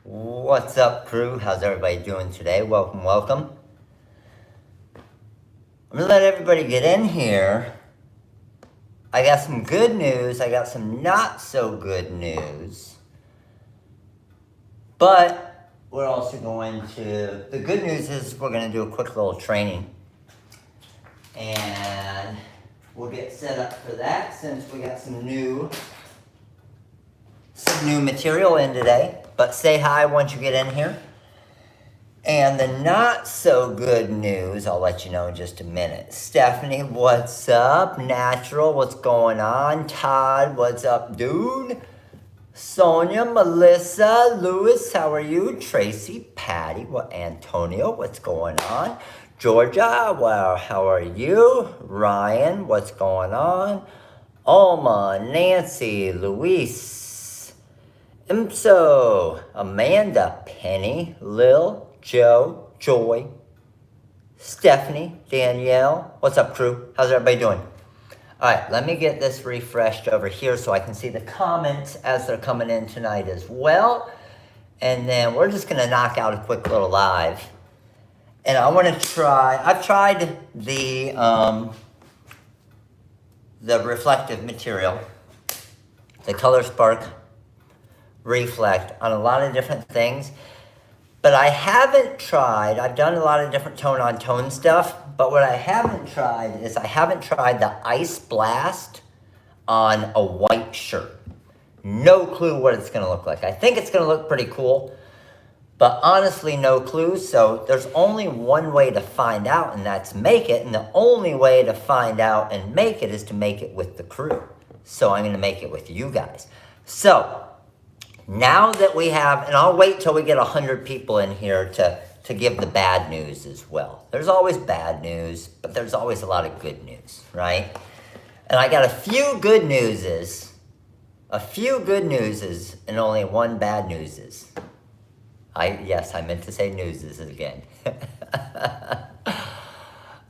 What's up, crew? How's everybody doing today? Welcome, welcome. I'm gonna let everybody get in here. I got some good news, I got some not so good news. But we're also going to, the good news is we're gonna do a quick little training. And we'll get set up for that since we got some new material in today. But say hi once you get in here. And the not so good news, I'll let you know in just a minute. Stephanie, what's up? Natural, what's going on? Todd, what's up, dude? Sonia, Melissa, Lewis, how are you? Tracy, Patty, Antonio, what's going on? Georgia, well, how are you? Ryan, what's going on? Alma, Nancy, Luis, Imso, Amanda, Penny, Lil, Joe, Joy, Stephanie, Danielle. What's up, crew? How's everybody doing? All right, let me get this refreshed over here so I can see the comments as they're coming in tonight as well. And then we're just gonna knock out a quick little live. And I wanna try, I've tried the reflective material, the ColorSpark Reflect on a lot of different things. But I haven't tried, I've done a lot of different tone on tone stuff, but what I haven't tried is I haven't tried the Ice Blast on a white shirt. No clue what it's gonna look like. I think it's gonna look pretty cool, but honestly, no clue. So there's only one way to find out, and that's make it. And the only way to find out and make it is to make it with the crew. So I'm gonna make it with you guys. So now that we have, and I'll wait till we get 100 people in here to give the bad news as well. There's always bad news, but there's always a lot of good news, right? And I got a few good newses, and only one bad newses. Yes, I meant to say newses again.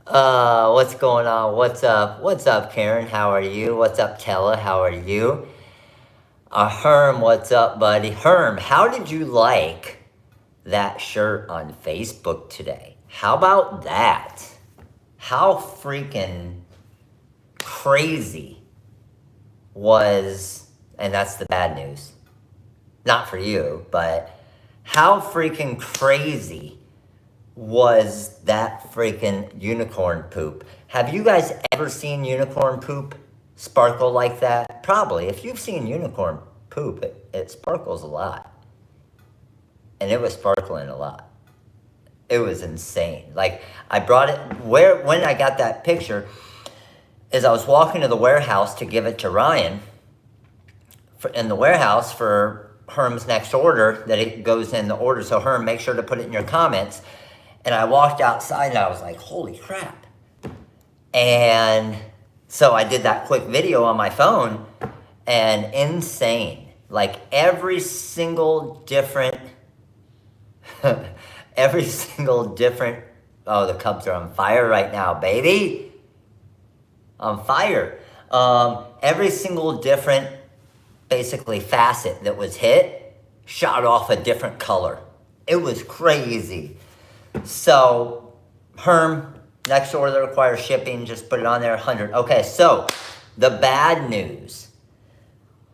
What's going on? What's up? What's up, Karen? How are you? What's up, Tella? How are you? Herm, what's up, buddy? Herm, how did you like that shirt on Facebook today? How about that? How freaking crazy was, and that's the bad news, not for you, but how freaking crazy was that freaking unicorn poop? Have you guys ever seen unicorn poop sparkle like that? Probably. If you've seen unicorn poop, it sparkles a lot. And it was sparkling a lot. It was insane. Like, I brought it, when I got that picture, is I was walking to the warehouse to give it to Ryan in the warehouse for Herm's next order, that it goes in the order. So Herm, make sure to put it in your comments. And I walked outside and I was like, holy crap. And so I did that quick video on my phone, and insane. Like every single different, oh, the Cubs are on fire right now, baby. On fire. Every single different, basically, facet that was hit shot off a different color. It was crazy. So, Herm, next order that requires shipping, just put it on there, 100. Okay, so the bad news.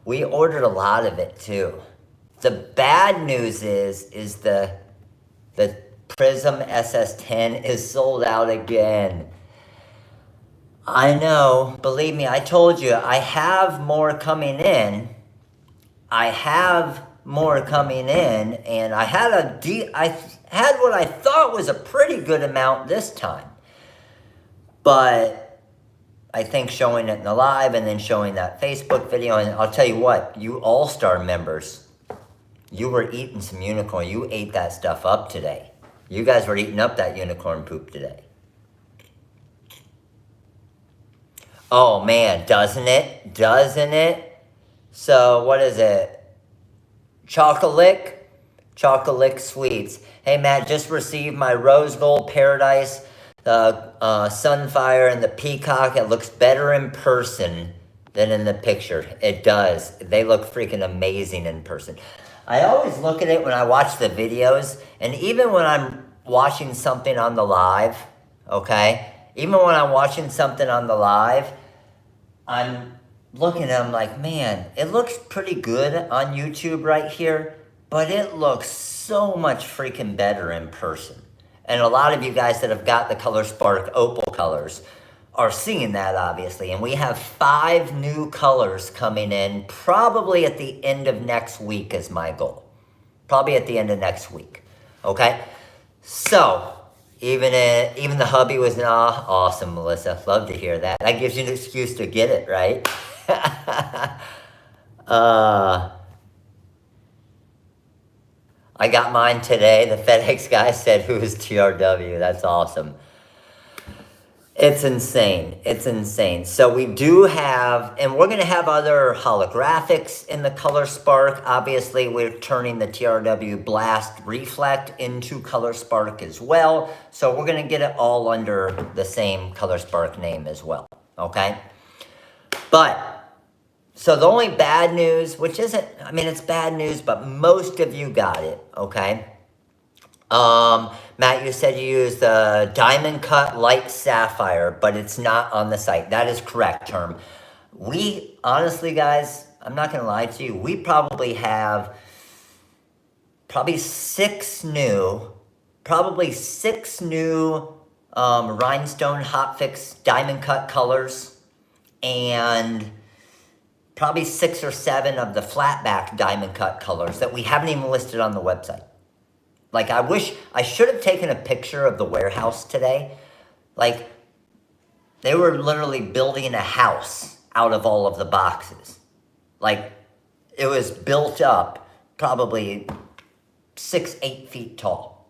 We ordered a lot of it too. The bad news is the Prism Ss10 is sold out again. I know, believe me, I told you, I have more coming in. And I had what I thought was a pretty good amount this time. But I think showing it in the live and then showing that Facebook video, and I'll tell you what, you All-Star members, you were eating some unicorn. You ate that stuff up today. You guys were eating up that unicorn poop today. Oh man, doesn't it? Doesn't it? So what is it? Chocolate Sweets. Hey Matt, just received my Rose Gold Paradise, the Sunfire and the Peacock. It looks better in person than in the picture. It does. They look freaking amazing in person. I always look at it when I watch the videos, and even when I'm watching something on the live, okay? Even when I'm watching something on the live, I'm looking at them like, man, it looks pretty good on YouTube right here, but it looks so much freaking better in person. And a lot of you guys that have got the ColorSpark Opal colors are seeing that, obviously. And we have 5 new colors coming in probably at the end of next week is my goal. Probably at the end of next week, okay? So, even the hubby was awesome, Melissa. Love to hear that. That gives you an excuse to get it, right? I got mine today. The FedEx guy said, who's TRW? That's awesome. It's insane. It's insane. So we do have, and we're going to have other holographics in the ColorSpark. Obviously, we're turning the TRW Blast Reflect into ColorSpark as well. So we're going to get it all under the same ColorSpark name as well. Okay? But, so the only bad news, which isn't, I mean, it's bad news, but most of you got it. Okay? Matt, you said you used the Diamond Cut Light Sapphire, but it's not on the site. That is correct, Term. We, honestly, guys, I'm not going to lie to you, we probably have 6 new Rhinestone Hotfix Diamond Cut colors, and probably 6 or 7 of the flatback Diamond Cut colors that we haven't even listed on the website. Like, I wish, I should have taken a picture of the warehouse today. Like, they were literally building a house out of all of the boxes. Like, it was built up probably 6-8 feet tall.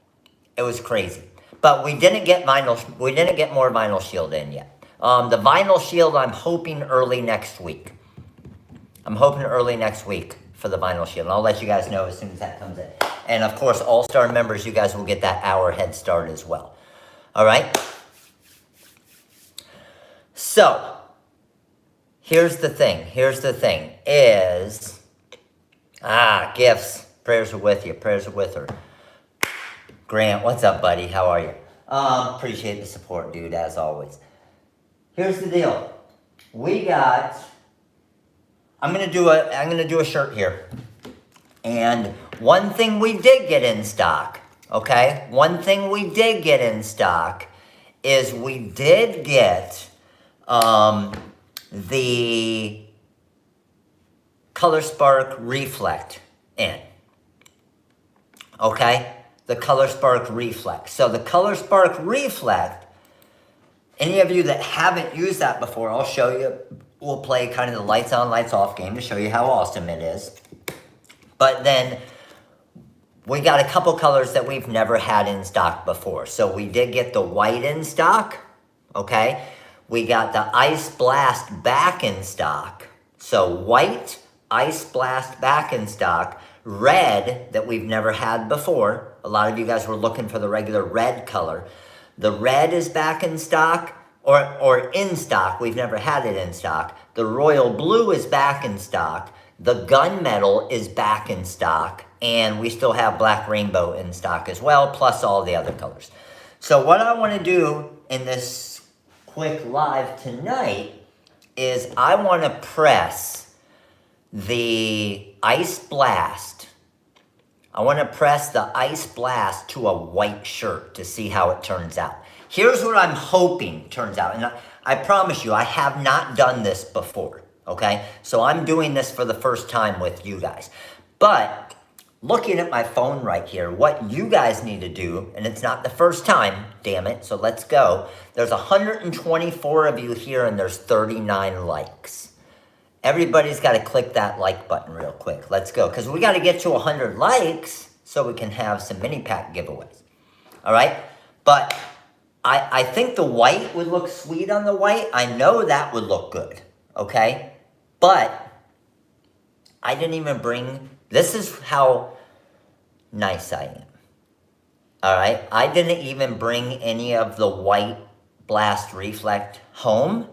It was crazy. But we didn't get more vinyl shield in yet. The vinyl shield, I'm hoping early next week. I'm hoping early next week for the vinyl shield. And I'll let you guys know as soon as that comes in. And of course, All-Star members, you guys will get that hour head start as well. All right? So, here's the thing. Is, gifts. Prayers are with you. Prayers are with her. Grant, what's up, buddy? How are you? Appreciate the support, dude, as always. Here's the deal. We got, I'm gonna do a shirt here. And one thing we did get in stock, okay? One thing we did get in stock is we did get the ColorSpark Reflect in, okay? The ColorSpark Reflect. So the ColorSpark Reflect, any of you that haven't used that before, I'll show you. We'll play kind of the lights on, lights off game to show you how awesome it is. But then we got a couple colors that we've never had in stock before. So we did get the white in stock, okay? We got the Ice Blast back in stock. So white, Ice Blast back in stock. Red that we've never had before. A lot of you guys were looking for the regular red color. The red is back in stock, or in stock. We've never had it in stock. The royal blue is back in stock. The gunmetal is back in stock, and we still have black rainbow in stock as well, plus all the other colors. So what I want to do in this quick live tonight is I want to press the Ice Blast. I want to press the Ice Blast to a white shirt to see how it turns out. Here's what I'm hoping turns out, and I promise you, I have not done this before. Okay, so I'm doing this for the first time with you guys. But looking at my phone right here, what you guys need to do, and it's not the first time, damn it, so let's go. There's 124 of you here and there's 39 likes. Everybody's got to click that like button real quick. Let's go, because we got to get to 100 likes so we can have some mini pack giveaways. All right, but I think the white would look sweet on the white. I know that would look good, okay? But I didn't even bring, this is how nice I am. All right, I didn't even bring any of the white Blast Reflect home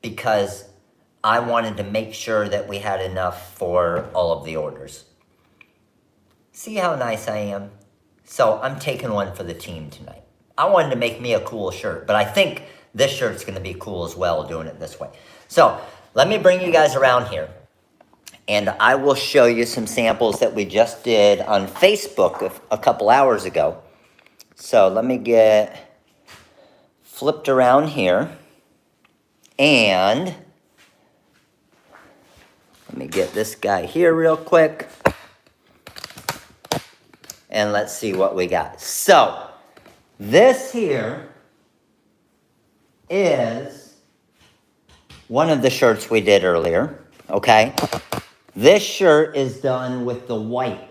because I wanted to make sure that we had enough for all of the orders. See how nice I am? So I'm taking one for the team tonight. I wanted to make me a cool shirt, but I think this shirt's gonna be cool as well doing it this way. So let me bring you guys around here and I will show you some samples that we just did on Facebook a couple hours ago. So let me get flipped around here and let me get this guy here real quick. And let's see what we got. So, this here is one of the shirts we did earlier, okay? This shirt is done with the white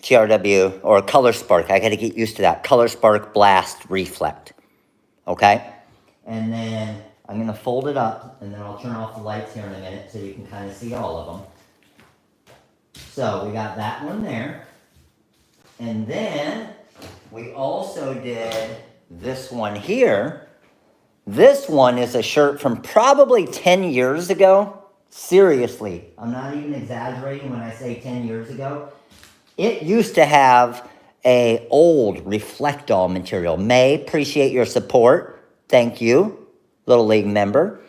TRW or ColorSpark. I gotta get used to that. ColorSpark Blast Reflect, okay? And then I'm gonna fold it up and then I'll turn off the lights here in a minute so you can kind of see all of them. So we got that one there. And then we also did this one here. This one is a shirt from probably 10 years ago. Seriously, I'm not even exaggerating when I say 10 years ago. It used to have a old Reflect-All material. May, appreciate your support. Thank you, Little League member.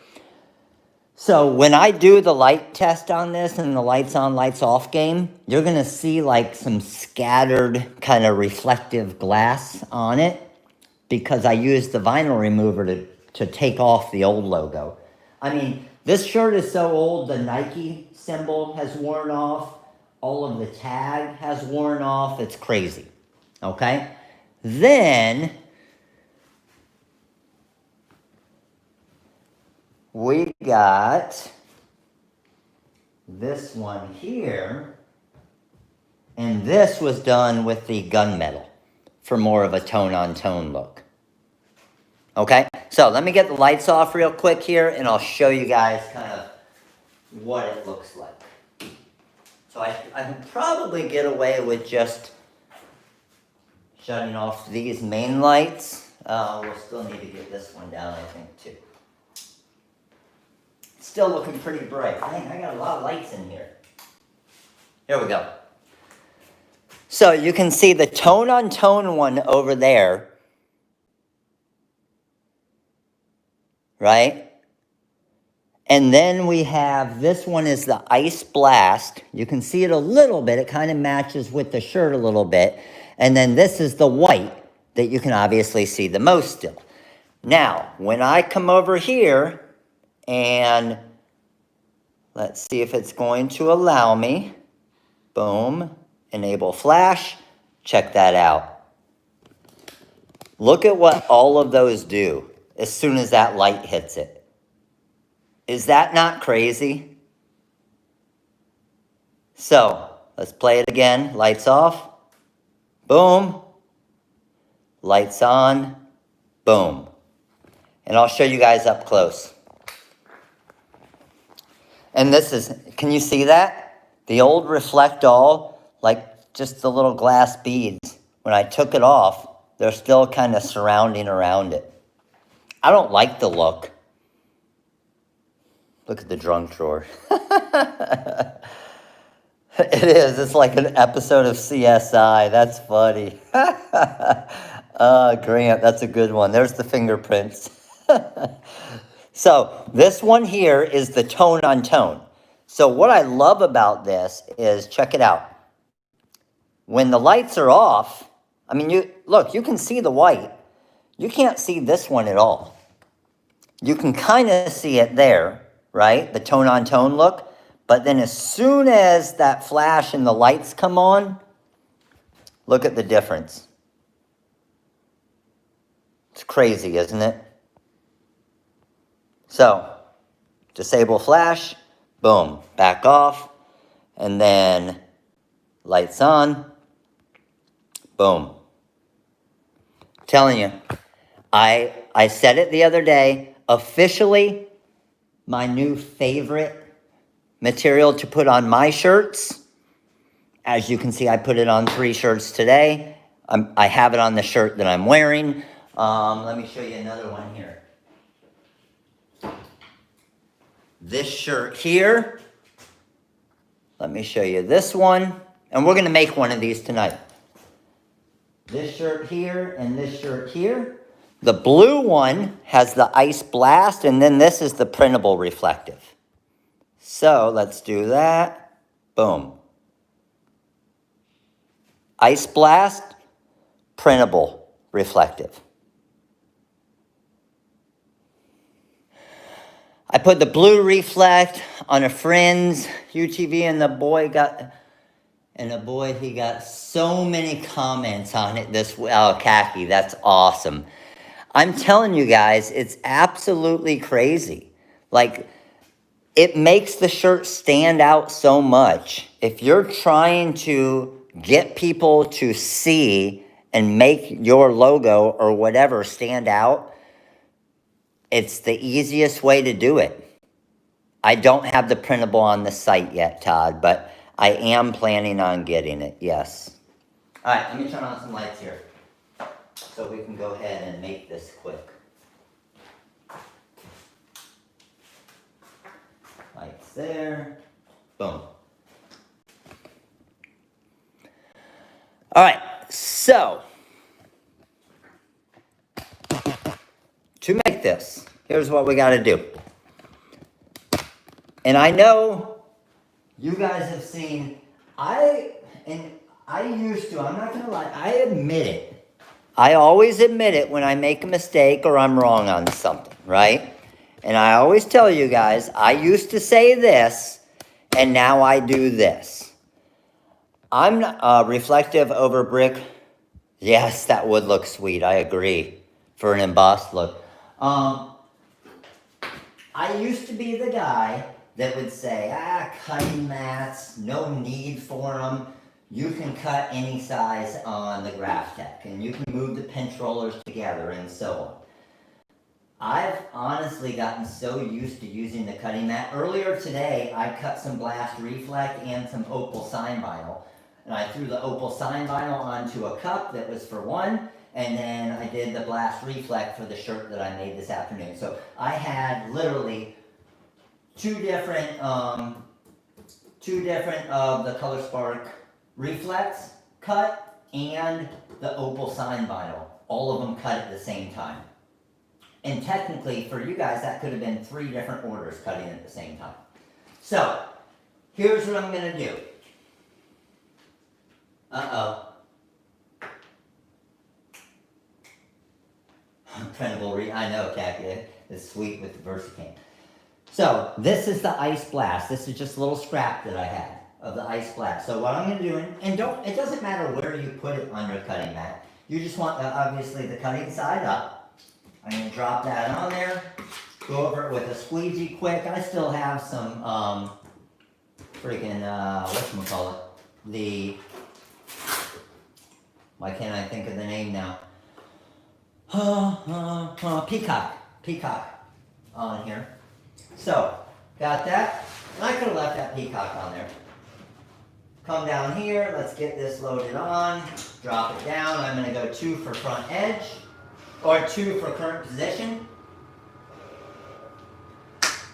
So when I do the light test on this and the lights on, lights off game, you're gonna see like some scattered kind of reflective glass on it because I used the vinyl remover to take off the old logo. I mean, this shirt is so old, the Nike symbol has worn off, all of the tag has worn off, it's crazy, okay? Then, we got this one here, and this was done with the gunmetal for more of a tone-on-tone look. Okay, so let me get the lights off real quick here, and I'll show you guys kind of what it looks like. So I can probably get away with just shutting off these main lights. We'll still need to get this one down, I think, too. Still looking pretty bright. Dang, I got a lot of lights in here. Here we go. So you can see the tone-on-tone one over there, right? And then we have, this one is the Ice Blast. You can see it a little bit. It kind of matches with the shirt a little bit. And then this is the white that you can obviously see the most still. Now, when I come over here, and let's see if it's going to allow me. Boom. Enable flash. Check that out. Look at what all of those do as soon as that light hits it. Is that not crazy? So, let's play it again. Lights off. Boom. Lights on. Boom. And I'll show you guys up close. And this is, can you see that? The old Reflect-All, like just the little glass beads. When I took it off, they're still kind of surrounding around it. I don't like the look. Look at the drunk drawer. It is. It's like an episode of CSI. That's funny. Grant, that's a good one. There's the fingerprints. So this one here is the tone-on-tone. So what I love about this is, check it out. When the lights are off, I mean, you can see the white. You can't see this one at all. You can kind of see it there, right? The tone-on-tone look. But then as soon as that flash and the lights come on, look at the difference. It's crazy, isn't it? So, disable flash, boom, back off, and then lights on, boom. I'm telling you, I said it the other day, officially my new favorite material to put on my shirts. As you can see, I put it on 3 shirts today. I have it on the shirt that I'm wearing. Let me show you another one here. This shirt here. Let me show you this one. And we're gonna make one of these tonight. This shirt here and this shirt here. The blue one has the ice blast, and then this is the printable reflective. So let's do that. Boom. Ice blast, printable reflective. I put the blue reflect on a friend's UTV, and the boy, he got so many comments on it. Khaki, that's awesome. I'm telling you guys, it's absolutely crazy. Like, it makes the shirt stand out so much. If you're trying to get people to see and make your logo or whatever stand out, it's the easiest way to do it. I don't have the printable on the site yet, Todd, but I am planning on getting it, yes. All right, let me turn on some lights here so we can go ahead and make this quick. Lights there, boom. All right, so to make this, here's what we gotta do. And I know you guys have seen, I'm not gonna lie, I admit it. I always admit it when I make a mistake or I'm wrong on something, right? And I always tell you guys, I used to say this, and now I do this. I'm reflective over brick. Yes, that would look sweet, I agree, for an embossed look. I used to be the guy that would say, cutting mats, no need for them. You can cut any size on the Graphtec, and you can move the pinch rollers together and so on. I've honestly gotten so used to using the cutting mat. Earlier today, I cut some Blast Reflect and some Opal sign vinyl. And I threw the Opal sign vinyl onto a cup that was for one, and then I did the Blast Reflect for the shirt that I made this afternoon. So I had literally two different of the ColorSpark Reflects cut and the Opal sign vinyl. All of them cut at the same time. And technically, for you guys, that could have been 3 different orders cutting at the same time. So, here's what I'm going to do. Printable I know, Khaki. It's sweet with the Versacane. So, this is the ice blast. This is just a little scrap that I had of the ice blast. So what I'm going to do, and it doesn't matter where you put it on your cutting mat. You just want, obviously, the cutting side up. I'm going to drop that on there. Go over it with a squeegee quick. I still have some, whatchamacallit, why can't I think of the name now? Peacock on here. So, got that. And I could have left that peacock on there. Come down here, let's get this loaded on. Drop it down. I'm going to go 2 for front edge, or 2 for current position.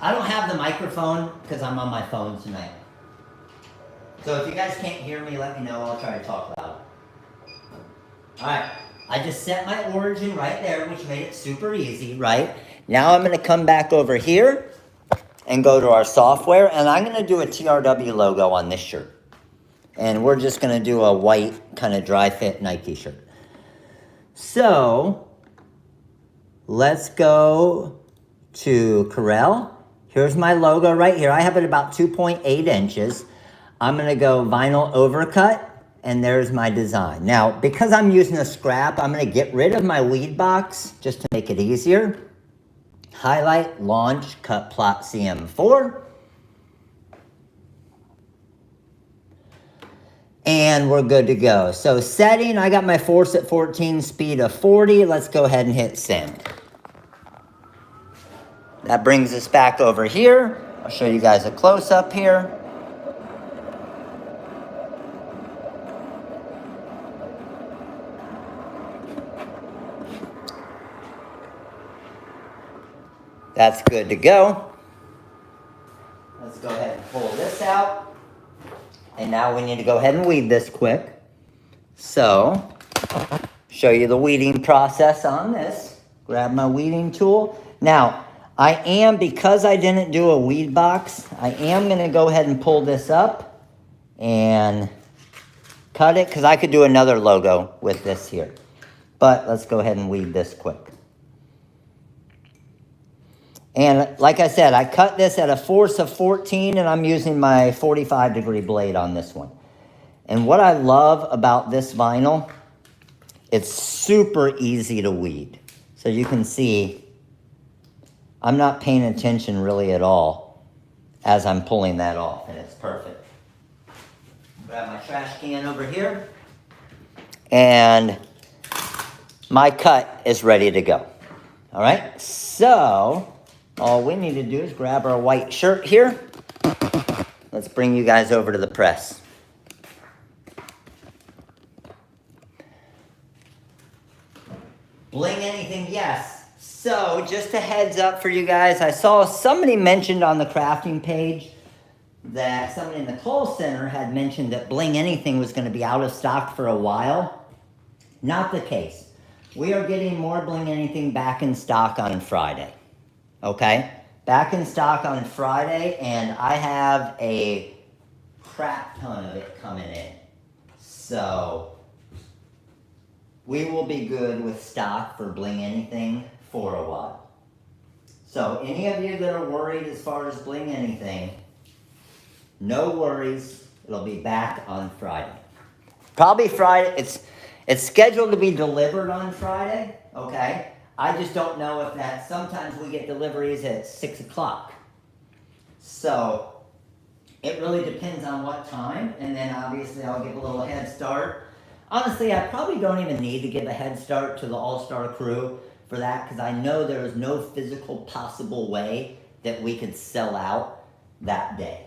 I don't have the microphone because I'm on my phone tonight. So if you guys can't hear me, let me know. I'll try to talk loud. Alright, I just set my origin right there, which made it super easy, right? Now I'm going to come back over here and go to our software, and I'm going to do a TRW logo on this shirt. And we're just going to do a white kind of dry fit Nike shirt. So, let's go to Corel. Here's my logo right here. I have it about 2.8 inches. I'm going to go vinyl overcut, and there's my design. Now, because I'm using a scrap, I'm going to get rid of my weed box just to make it easier. Highlight, launch, cut plot CM4. And we're good to go. So setting, I got my force at 14, speed of 40. Let's go ahead and hit send. That brings us back over here. I'll show you guys a close-up here. That's good to go. Let's go ahead and pull this out. And now we need to go ahead and weed this quick. So, show you the weeding process on this. Grab my weeding tool. Now, I am, because I didn't do a weed box, I am gonna go ahead and pull this up and cut it, because I could do another logo with this here. But let's go ahead and weed this quick. And like I said, I cut this at a force of 14, and I'm using my 45-degree blade on this one. And what I love about this vinyl, it's super easy to weed. So you can see, I'm not paying attention really at all as I'm pulling that off, and it's perfect. Grab my trash can over here, and my cut is ready to go. All right, so all we need to do is grab our white shirt here. Let's bring you guys over to the press. Bling Anything, yes. So just a heads up for you guys, I saw somebody mentioned on the crafting page that somebody in the call center had mentioned that Bling Anything was going to be out of stock for a while. Not the case. We are getting more Bling Anything back in stock on Friday. Okay? Back in stock on Friday, and I have a crap ton of it coming in. So we will be good with stock for Bling Anything for a while. So any of you that are worried as far as Bling Anything, no worries. It'll be back on Friday. Probably Friday. It's scheduled to be delivered on Friday. Okay. I just don't know if that. Sometimes we get deliveries at 6 o'clock. So it really depends on what time. And then obviously I'll give a little head start. Honestly, I probably don't even need to give a head start to the all-star crew for that, because I know there is no physical possible way that we could sell out that day.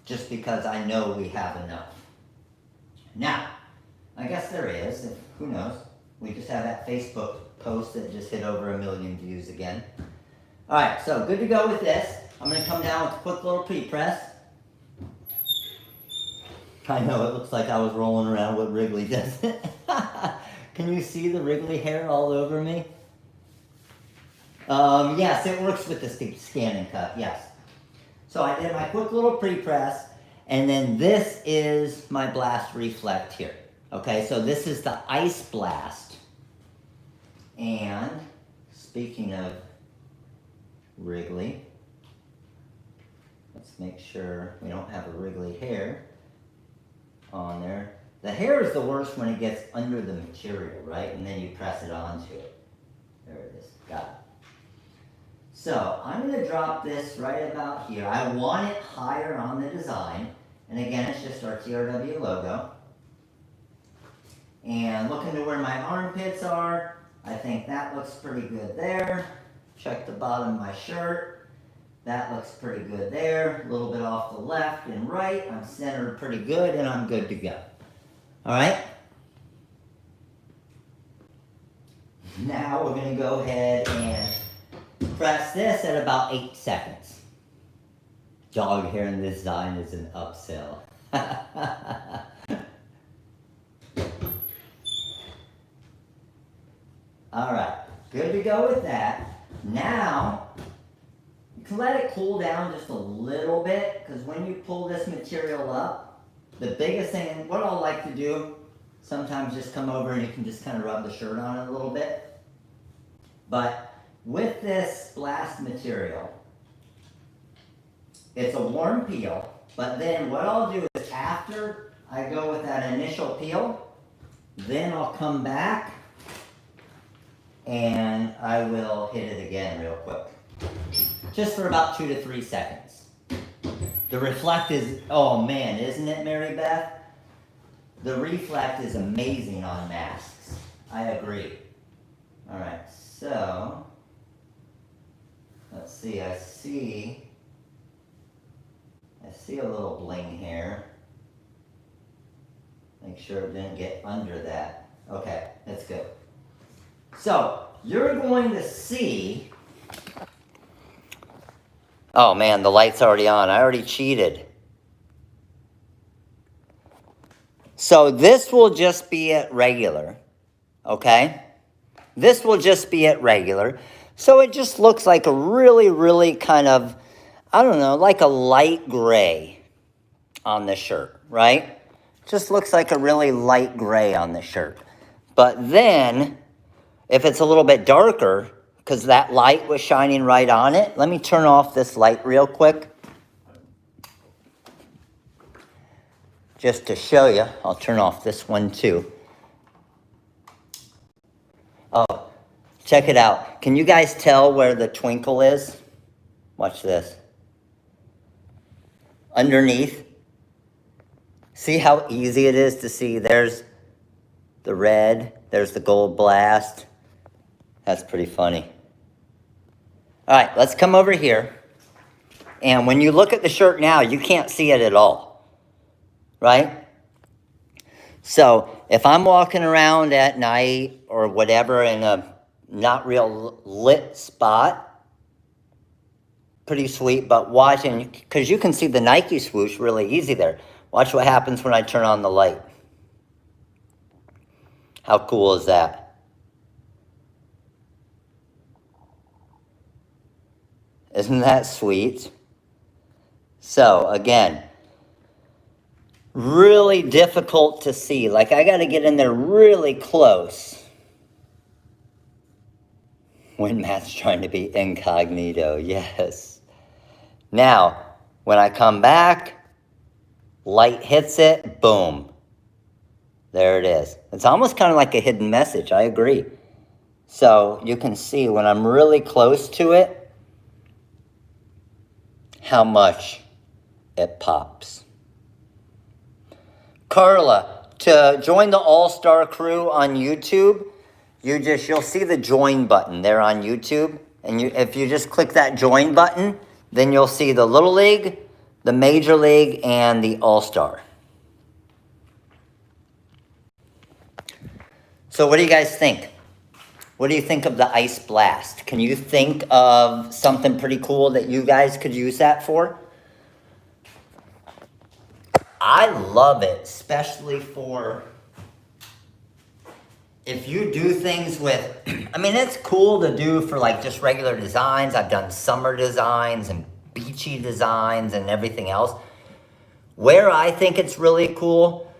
Just because I know we have enough. Now, I guess there is, who knows. We just have that Facebook post that just hit over 1 million views again. Alright, so good to go with this. I'm going to come down with a quick little pre-press. I know, it looks like I was rolling around with Wrigley, doesn't it? Can you see the Wrigley hair all over me? Yes, it works with the scan and cut, yes. So I did my quick little pre-press, and then this is my blast reflect here. Okay, so this is the Ice Blast. And speaking of Wrigley, let's make sure we don't have a Wrigley hair on there. The hair is the worst when it gets under the material, right? And then you press it onto it. There it is. Got it. So I'm going to drop this right about here. I want it higher on the design. And again, it's just our TRW logo. And looking to where my armpits are, I think that looks pretty good there. Check the bottom of my shirt. That looks pretty good there. A little bit off the left and right. I'm centered pretty good, and I'm good to go. All right? Now we're going to go ahead and press this at about 8 seconds. Dog hair in this design is an upsell. All right, good to go with that. Now, you can let it cool down just a little bit, because when you pull this material up, the biggest thing, and what I'll like to do, sometimes just come over and you can just kind of rub the shirt on it a little bit. But with this blast material, it's a warm peel, but then what I'll do is after I go with that initial peel, then I'll come back and I will hit it again real quick. Just for about 2 to 3 seconds. The reflect is, oh man, isn't it, Mary Beth? The reflect is amazing on masks. I agree. Alright, so let's see, I see a little bling here. Make sure it didn't get under that. Okay, that's good. So, you're going to see... Oh man, the light's already on. I already cheated. So this will just be at regular, okay? This will just be at regular. So it just looks like a really, really kind of, I don't know, like a light gray on the shirt, right? Just looks like a really light gray on the shirt. But then, if it's a little bit darker, because that light was shining right on it, let me turn off this light real quick. Just to show you, I'll turn off this one too. Oh, check it out. Can you guys tell where the twinkle is? Watch this. Underneath. See how easy it is to see? There's the red, there's the gold blast. That's pretty funny. All right, let's come over here. And when you look at the shirt now, you can't see it at all. Right? So if I'm walking around at night or whatever in a not real lit spot, pretty sweet, but watching, because you can see the Nike swoosh really easy there. Watch what happens when I turn on the light. How cool is that? Isn't that sweet? So again, really difficult to see. Like I got to get in there really close when Matt's trying to be incognito. Yes. Now, when I come back, light hits it, boom. There it is. It's almost kind of like a hidden message. I agree. So you can see when I'm really close to it, how much it pops. Carla, to join the All-Star crew on YouTube, you'll see the join button there on YouTube. And if you just click that join button, then you'll see the Little League, the Major League, and the All-Star. So what do you guys think? What do you think of the Ice Blast? Can you think of something pretty cool that you guys could use that for? I love it, especially for if you do things with, I mean, it's cool to do for like just regular designs. I've done summer designs and beachy designs and everything else. Where I think it's really cool,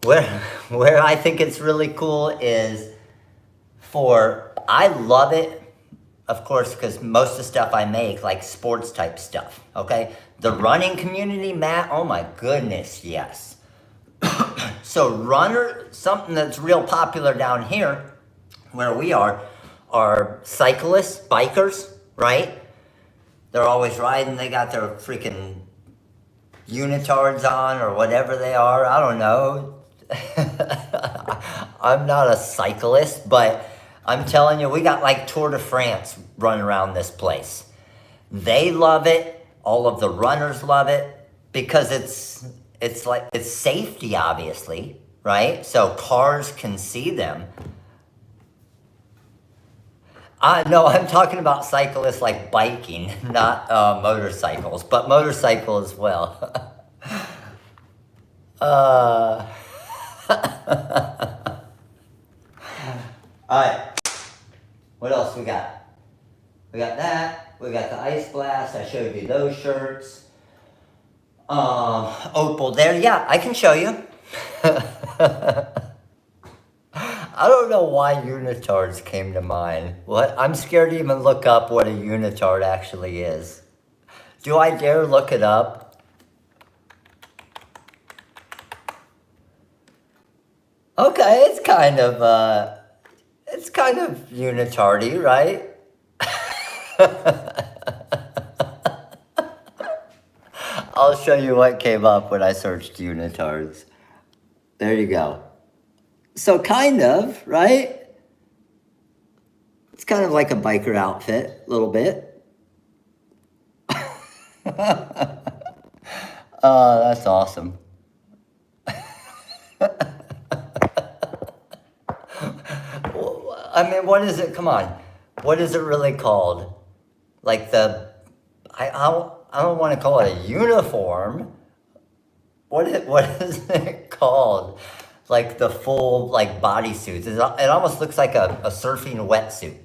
where I think it's really cool is I love it, of course, because most of the stuff I make, like sports type stuff, okay? The running community, Matt, oh my goodness, yes. So something that's real popular down here, where we are cyclists, bikers, right? They're always riding, they got their freaking unitards on or whatever they are, I don't know. I'm not a cyclist, but I'm telling you, we got like Tour de France running around this place. They love it. All of the runners love it because it's safety, obviously, right? So cars can see them. No, I'm talking about cyclists like biking, not motorcycles, but motorcycle as well. All right. What else we got? We got that. We got the Ice Blast. I showed you those shirts. Opal there. Yeah, I can show you. I don't know why unitards came to mind. What? I'm scared to even look up what a unitard actually is. Do I dare look it up? Okay, it's kind of unitardy, right? I'll show you what came up when I searched unitards. There you go. So kind of, right? It's kind of like a biker outfit, a little bit. Oh, that's awesome. I mean, what is it? Come on. What is it really called? Like I don't want to call it a uniform. What is it called? called. Like the full like bodysuits. It almost looks like a surfing wetsuit.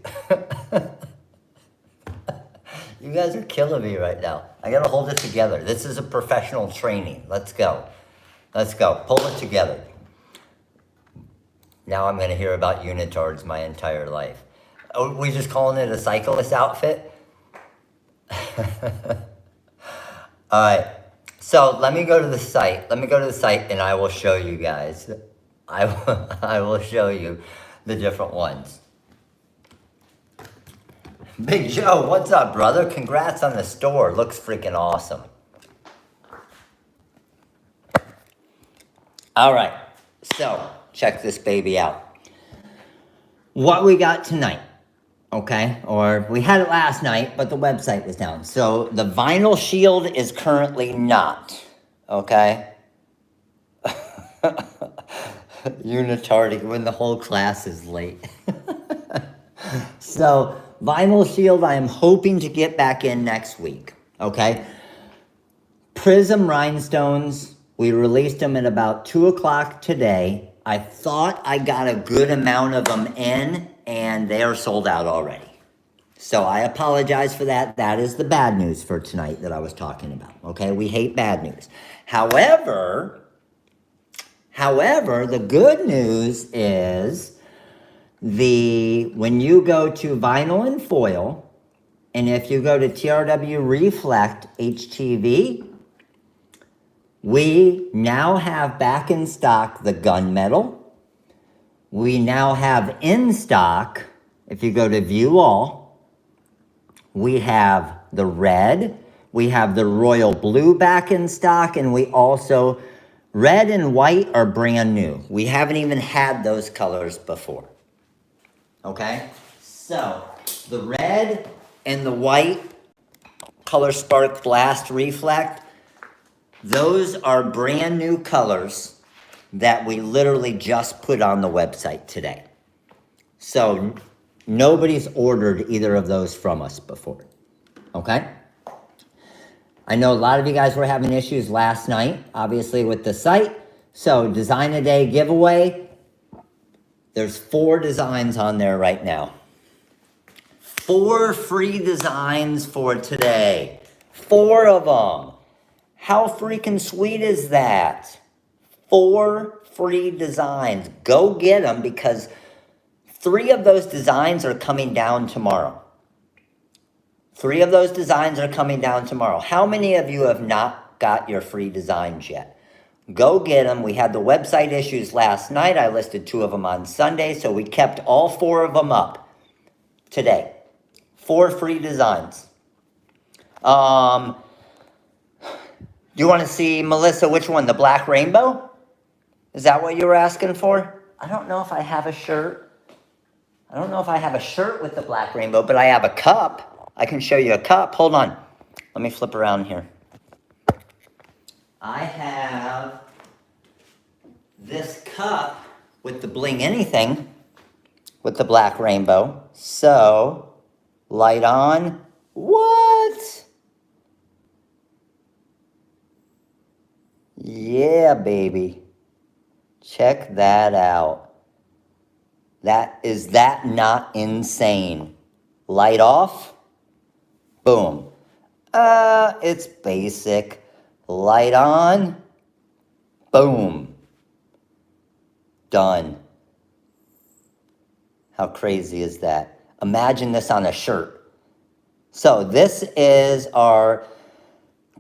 You guys are killing me right now. I gotta hold it together. This is a professional training. Let's go. Let's go. Pull it together. Now I'm gonna hear about unitards my entire life. Are we just calling it a cyclist outfit? All right. So let me go to the site. Let me go to the site and I will show you guys. I will show you the different ones. Big Joe, what's up, brother? Congrats on the store. Looks freaking awesome. All right. So check this baby out. What we got tonight, okay? Or we had it last night, but the website was down. So the vinyl shield is currently not, okay? Unitarding when the whole class is late. So vinyl shield, I am hoping to get back in next week, okay? Prism rhinestones, we released them at about 2 o'clock today. I thought I got a good amount of them in, and they are sold out already. So I apologize for that. That is the bad news for tonight that I was talking about, okay? We hate bad news. However, the good news is when you go to vinyl and foil, and if you go to TRW Reflect HTV, we now have back in stock the gunmetal. We now have in stock, if you go to view all, we have the red, we have the royal blue back in stock, and we also, red and white are brand new. We haven't even had those colors before. Okay? So, the red and the white ColorSpark Blast Reflect, those are brand new colors that we literally just put on the website today. So, nobody's ordered either of those from us before. Okay? I know a lot of you guys were having issues last night, obviously, with the site. So, Design a Day giveaway. There's 4 designs on there right now. 4 free designs for today. 4 of them. How freaking sweet is that? 4 free designs. Go get them because 3 of those designs are coming down tomorrow. 3 of those designs are coming down tomorrow. How many of you have not got your free designs yet? Go get them. We had the website issues last night. I listed 2 of them on Sunday, so we kept all 4 of them up today. 4 free designs. You want to see, Melissa, which one? The black rainbow? Is that what you were asking for? I don't know if I have a shirt. I don't know if I have a shirt with the black rainbow, but I have a cup. I can show you a cup. Hold on. Let me flip around here. I have this cup with the Bling Anything with the black rainbow. So, light on. What? Yeah, baby. Check that out. Is that not insane? Light off. Boom. It's basic. Light on. Boom. Done. How crazy is that? Imagine this on a shirt. So this is our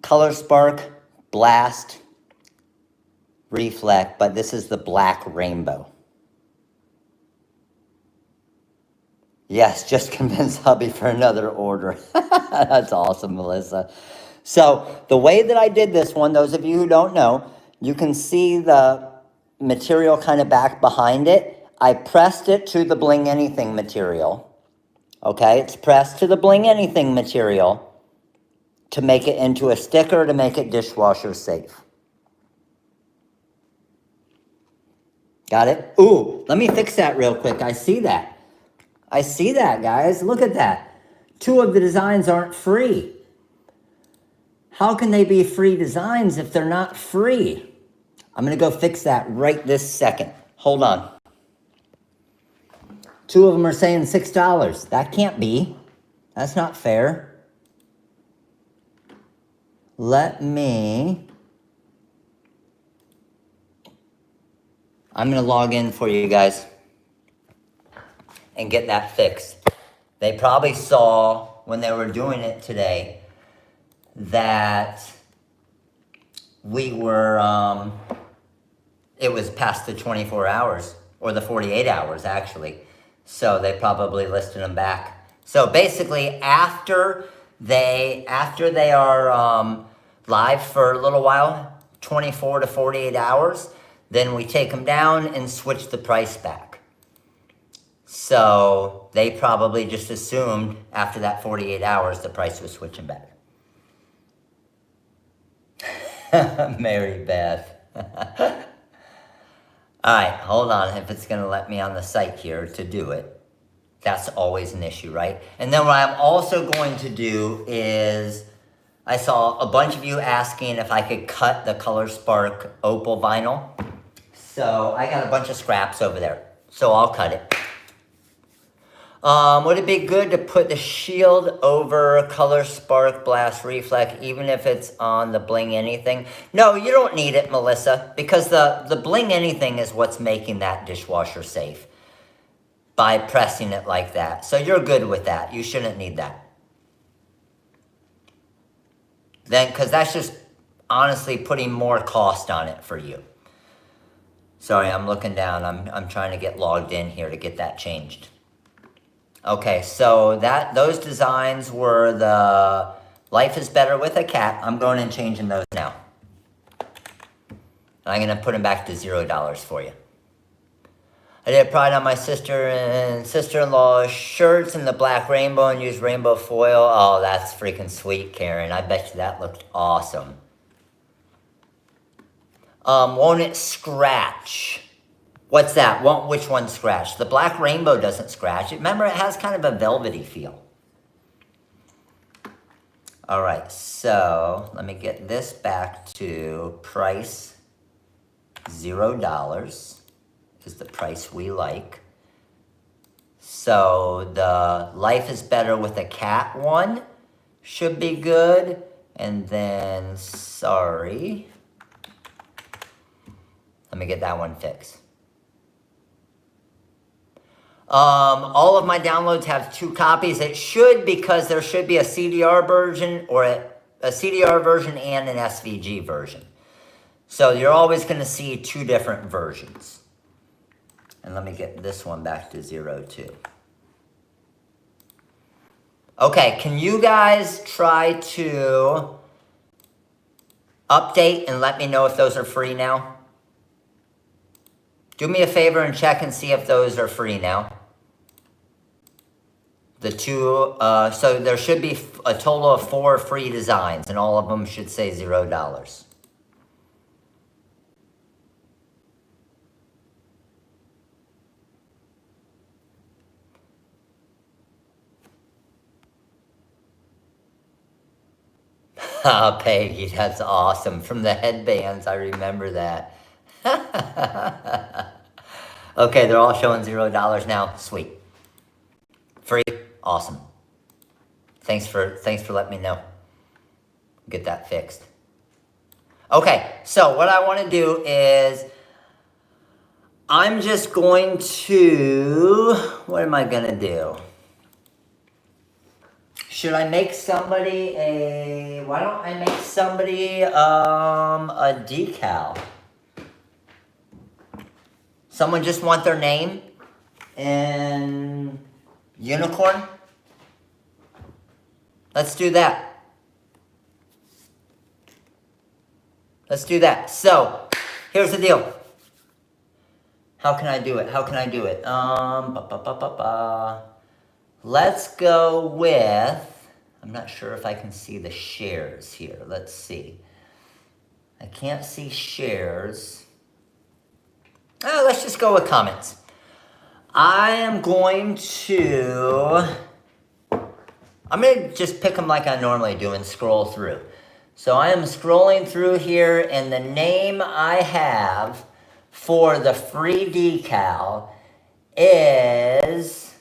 ColorSpark Blast Reflect, but this is the black rainbow. Yes, just convince hubby for another order. That's awesome, Melissa. So the way that I did this one, those of you who don't know, you can see the material kind of back behind it. I pressed it to the Bling Anything material. Okay, it's pressed to the Bling Anything material to make it into a sticker to make it dishwasher safe. Got it? Ooh, let me fix that real quick. I see that. I see that, guys. Look at that. 2 of the designs aren't free. How can they be free designs if they're not free? I'm gonna go fix that right this second. Hold on. 2 of them are saying $6. That can't be. That's not fair. I'm gonna log in for you guys and get that fixed. They probably saw when they were doing it today that we were, it was past the 24 hours, or the 48 hours actually. So they probably listed them back. So basically after they are live for a little while, 24 to 48 hours, then we take them down and switch the price back. So they probably just assumed after that 48 hours, the price was switching back. Mary Beth. All right, hold on. If it's going to let me on the site here to do it, that's always an issue, right? And then what I'm also going to do is, I saw a bunch of you asking if I could cut the ColorSpark opal vinyl. So I got a bunch of scraps over there, so I'll cut it. Would it be good to put the shield over ColorSpark Blast Reflect, even if it's on the Bling Anything? No, you don't need it, Melissa, because the Bling Anything is what's making that dishwasher safe by pressing it like that. So you're good with that. You shouldn't need that. Then, because that's just honestly putting more cost on it for you. Sorry, I'm looking down. I'm trying to get logged in here to get that changed. Okay, so those designs were the Life is Better with a Cat. I'm going and changing those now. I'm going to put them back to $0 for you. I did Pride on my sister and sister-in-law's shirts in the black rainbow and used rainbow foil. Oh, that's freaking sweet, Karen. I bet you that looked awesome. Won't it scratch? What's that? Which one scratch? The black rainbow doesn't scratch. Remember, it has kind of a velvety feel. All right, so let me get this back to price $0 is the price we like. So the Life is Better with a Cat one should be good. And then, sorry, let me get that one fixed. All of my downloads have 2 copies. It should, because there should be a CDR version or a CDR version and an SVG version. So you're always going to see 2 different versions. And let me get this one back to 0 too. Okay, can you guys try to update and let me know if those are free now? Do me a favor and check and see if those are free now. The 2, so there should be a total of 4 free designs, and all of them should say $0. Oh, Peggy, that's awesome. From the headbands, I remember that. Okay, they're all showing $0 now. Sweet. Free. Awesome. Thanks for letting me know. Get that fixed. Okay, so what I want to do is I'm just going to, what am I going to do? Should I make somebody why don't I make somebody a decal? Someone just want their name and unicorn? Let's do that. Let's do that. So, here's the deal. How can I do it? How can I do it? Let's go with, I'm not sure if I can see the shares here. Let's see. I can't see shares. Oh, let's just go with comments. I am going to just pick them like I normally do and scroll through. So I am scrolling through here, and the name I have for the free decal is,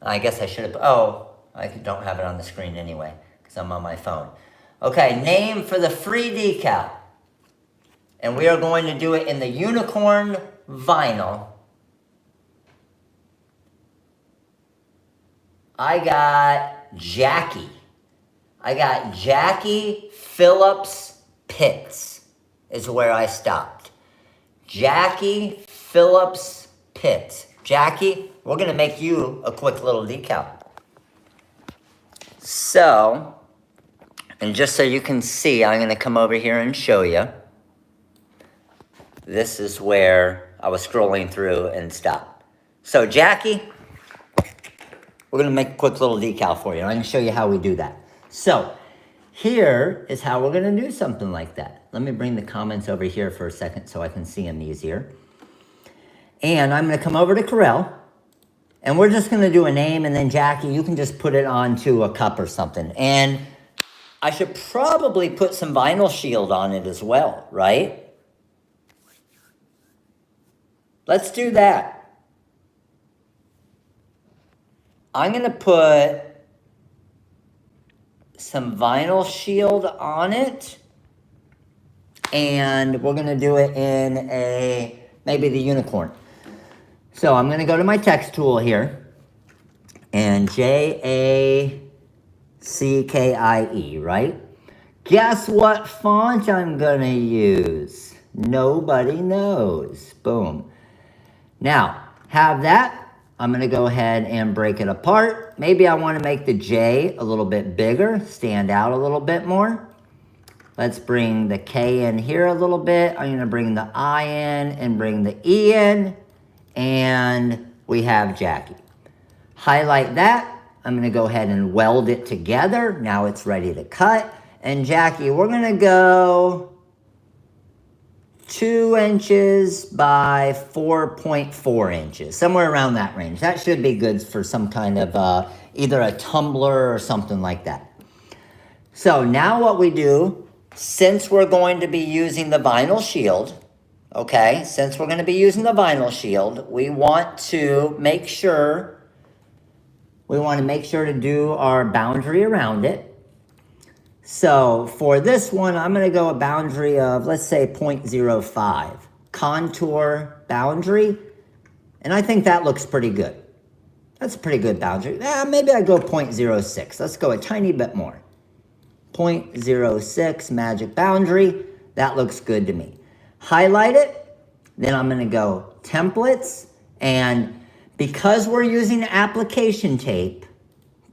I guess I should have, oh, I don't have it on the screen anyway, because I'm on my phone. Okay, name for the free decal. And we are going to do it in the unicorn vinyl. I got Jackie. I got Jackie Phillips Pitts is where I stopped. Jackie Phillips Pitts. Jackie, we're going to make you a quick little decal. So, and just so you can see, I'm going to come over here and show you. This is where I was scrolling through and stopped. So, Jackie, we're going to make a quick little decal for you. I'm going to show you how we do that. So, here is how we're going to do something like that. Let me bring the comments over here for a second so I can see them easier. And I'm going to come over to Corel. And we're just going to do a name, and then Jackie, you can just put it onto a cup or something. And I should probably put some vinyl shield on it as well, right? Let's do that. I'm going to put some vinyl shield on it. And we're going to do it in maybe the unicorn. So I'm going to go to my text tool here. And Jackie, right? Guess what font I'm going to use? Nobody knows. Boom. Now, have that. I'm going to go ahead and break it apart. Maybe I want to make the J a little bit bigger, stand out a little bit more. Let's bring the K in here a little bit. I'm going to bring the I in and bring the E in. And we have Jackie. Highlight that. I'm going to go ahead and weld it together. Now it's ready to cut. And Jackie, we're going to go 2 inches by 4.4 inches, somewhere around that range. That should be good for some kind of either a tumbler or something like that. So now what we do, since we're going to be using the vinyl shield, okay, since we're going to be using the vinyl shield, we want to make sure to do our boundary around it. So for this one, I'm going to go a boundary of, let's say, 0.05. Contour boundary. And I think that looks pretty good. That's a pretty good boundary. Maybe I go 0.06. Let's go a tiny bit more. 0.06 magic boundary. That looks good to me. Highlight it. Then I'm going to go templates. And because we're using application tape,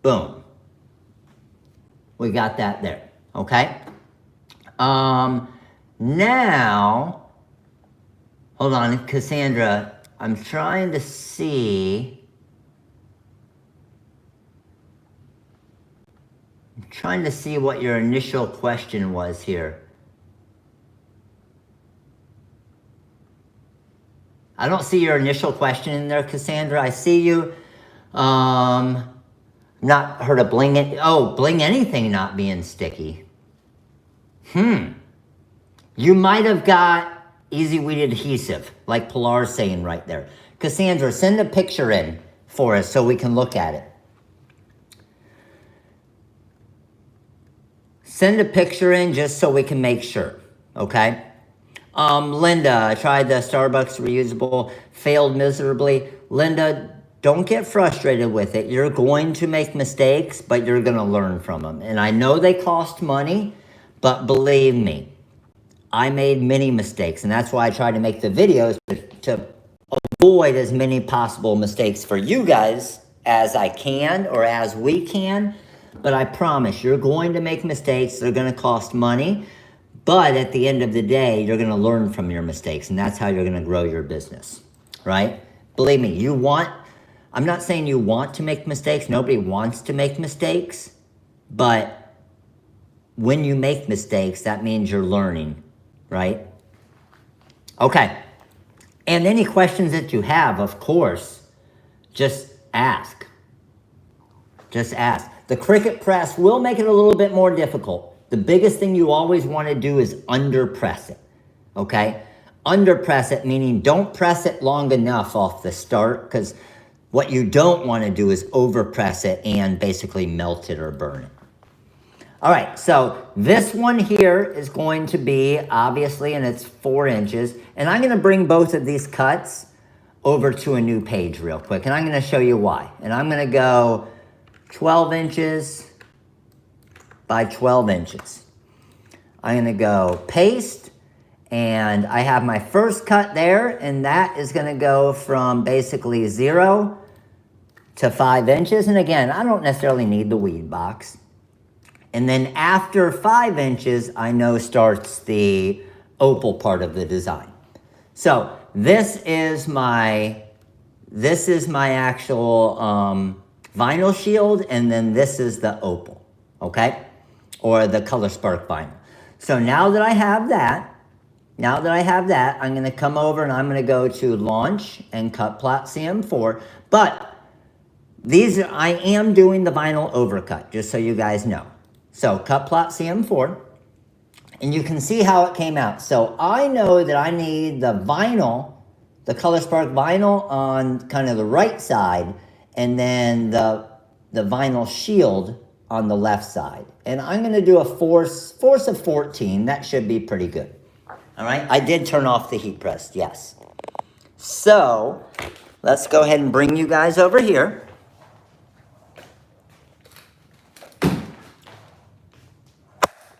boom. We got that there, okay? Now, hold on, Cassandra, I'm trying to see what your initial question was here. I don't see your initial question in there, Cassandra. I see you. Not heard of Bling Anything not being sticky. You might have got easy weed adhesive, like Pilar's saying right there. Cassandra, send a picture in for us so we can look at it. Send a picture in just so we can make sure, okay? Linda, I tried the Starbucks reusable, failed miserably. Linda, don't get frustrated with it. You're going to make mistakes, but you're going to learn from them. And I know they cost money, but believe me, I made many mistakes. And that's why I try to make the videos to avoid as many possible mistakes for you guys as I can or as we can. But I promise, you're going to make mistakes. They're going to cost money. But at the end of the day, you're going to learn from your mistakes. And that's how you're going to grow your business, right? Believe me, I'm not saying you want to make mistakes. Nobody wants to make mistakes. But when you make mistakes, that means you're learning, right? Okay. And any questions that you have, of course, just ask. Just ask. The Cricut press will make it a little bit more difficult. The biggest thing you always want to do is under press it, okay? Under press it, meaning don't press it long enough off the start, because what you don't want to do is over press it and basically melt it or burn it. All right, so this one here is going to be, obviously, and it's 4 inches. And I'm going to bring both of these cuts over to a new page real quick. And I'm going to show you why. And I'm going to go 12 inches by 12 inches. I'm going to go paste. And I have my first cut there. And that is going to go from basically 0 to 5 inches. And again, I don't necessarily need the weed box. And then after 5 inches, I know starts the opal part of the design. So this is my actual vinyl shield, and then this is the opal, okay? Or the ColorSpark vinyl. So now that I have that, I'm gonna come over and I'm gonna go to Launch and Cut Plot CM4, but I am doing the vinyl overcut, just so you guys know. So Cut Plot CM4, and you can see how it came out. So I know that I need the vinyl, the ColorSpark vinyl on kind of the right side, and then the vinyl shield on the left side. And I'm gonna do a force of 14. That should be pretty good. All right, I did turn off the heat press, yes. So let's go ahead and bring you guys over here.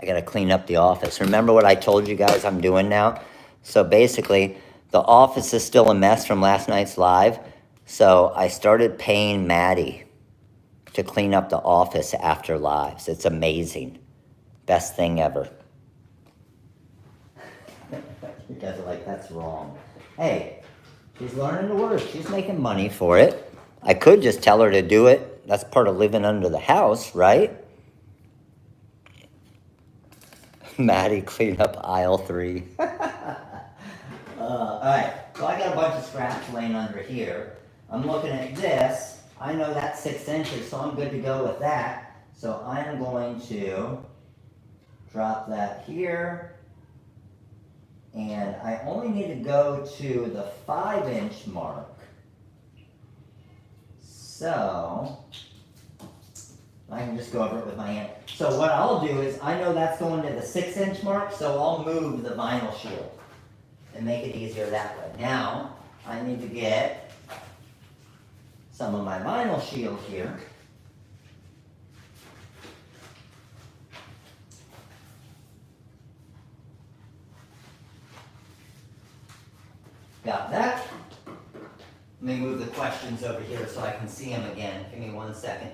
I gotta clean up the office. Remember what I told you guys I'm doing now? So basically, the office is still a mess from last night's live. So I started paying Maddie to clean up the office after lives. It's amazing. Best thing ever. You guys are like, that's wrong. Hey, she's learning to work. She's making money for it. I could just tell her to do it. That's part of living under the house, right? Maddie, clean up aisle 3. All right, so I got a bunch of scraps laying under here. I'm looking at this. I know that's 6 inches, so I'm good to go with that. So I am going to drop that here. And I only need to go to the 5-inch mark. So I can just go over it with my hand. So what I'll do is, I know that's going to the 6-inch mark, so I'll move the vinyl shield and make it easier that way. Now, I need to get some of my vinyl shield here. Got that. Let me move the questions over here so I can see them again. Give me 1 second.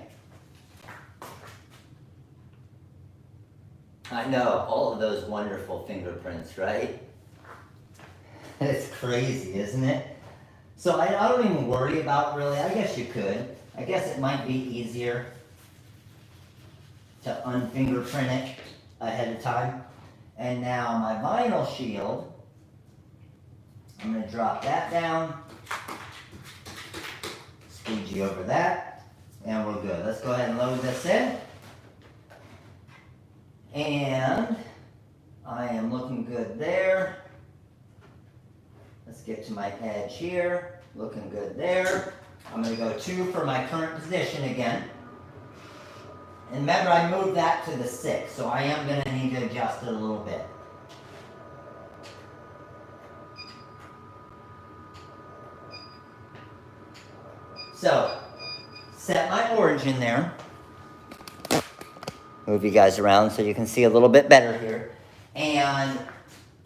I know, all of those wonderful fingerprints, right? It's crazy, isn't it? So I don't even worry about, really, I guess you could. I guess it might be easier to unfingerprint it ahead of time. And now my vinyl shield, I'm going to drop that down, squeegee over that, and we're good. Let's go ahead and load this in. And I am looking good there. Let's get to my edge here. Looking good there. I'm going to go 2 for my current position again. And remember, I moved that to the 6, so I am going to need to adjust it a little bit. So, set my origin there. Move you guys around so you can see a little bit better here. And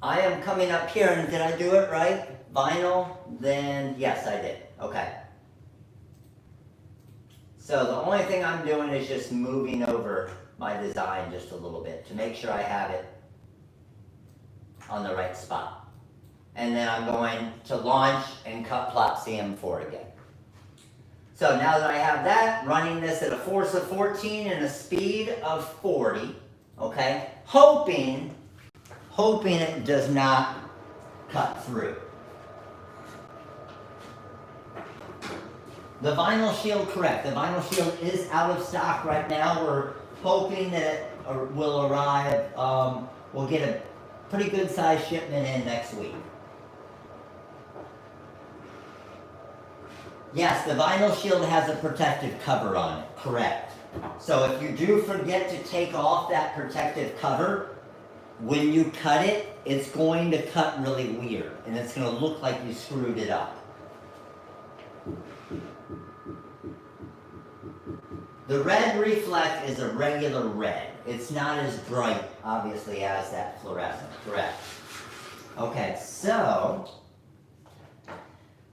I am coming up here, and did I do it right? Vinyl, then yes, I did. Okay. So the only thing I'm doing is just moving over my design just a little bit to make sure I have it on the right spot. And then I'm going to launch and cut plot CM4 again. So now that I have that, running this at a force of 14 and a speed of 40, okay? Hoping it does not cut through. The vinyl shield, correct. The vinyl shield is out of stock right now. We're hoping that it will arrive. We'll get a pretty good size shipment in next week. Yes, the vinyl shield has a protective cover on it, correct. So if you do forget to take off that protective cover, when you cut it, it's going to cut really weird, and it's going to look like you screwed it up. The red Reflect is a regular red. It's not as bright, obviously, as that fluorescent, correct. Okay, so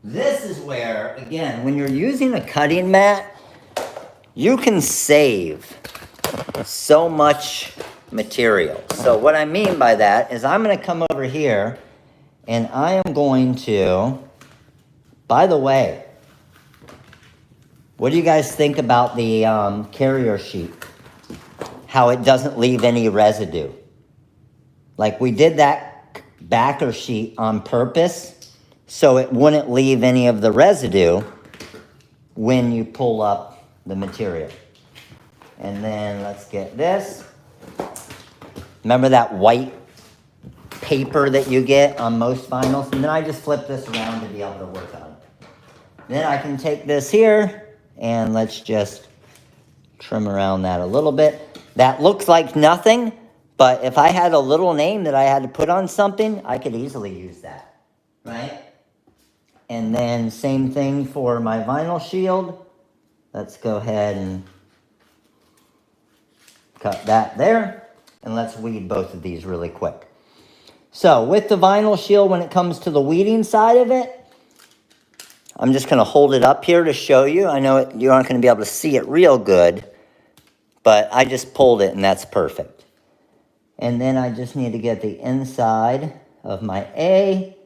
this is where, again, when you're using a cutting mat, you can save so much material. So what I mean by that is I'm going to come over here and I am going to, by the way, what do you guys think about the carrier sheet? How it doesn't leave any residue. Like we did that backer sheet on purpose so it wouldn't leave any of the residue when you pull up the material. And then let's get this. Remember that white paper that you get on most vinyls? And then I just flip this around to be able to work on it. Then I can take this here and let's just trim around that a little bit. That looks like nothing, but if I had a little name that I had to put on something, I could easily use that, right? And then same thing for my vinyl shield. Let's go ahead and cut that there. And let's weed both of these really quick. So with the vinyl shield, when it comes to the weeding side of it, I'm just going to hold it up here to show you. I know you aren't going to be able to see it real good, but I just pulled it and that's perfect. And then I just need to get the inside of my A,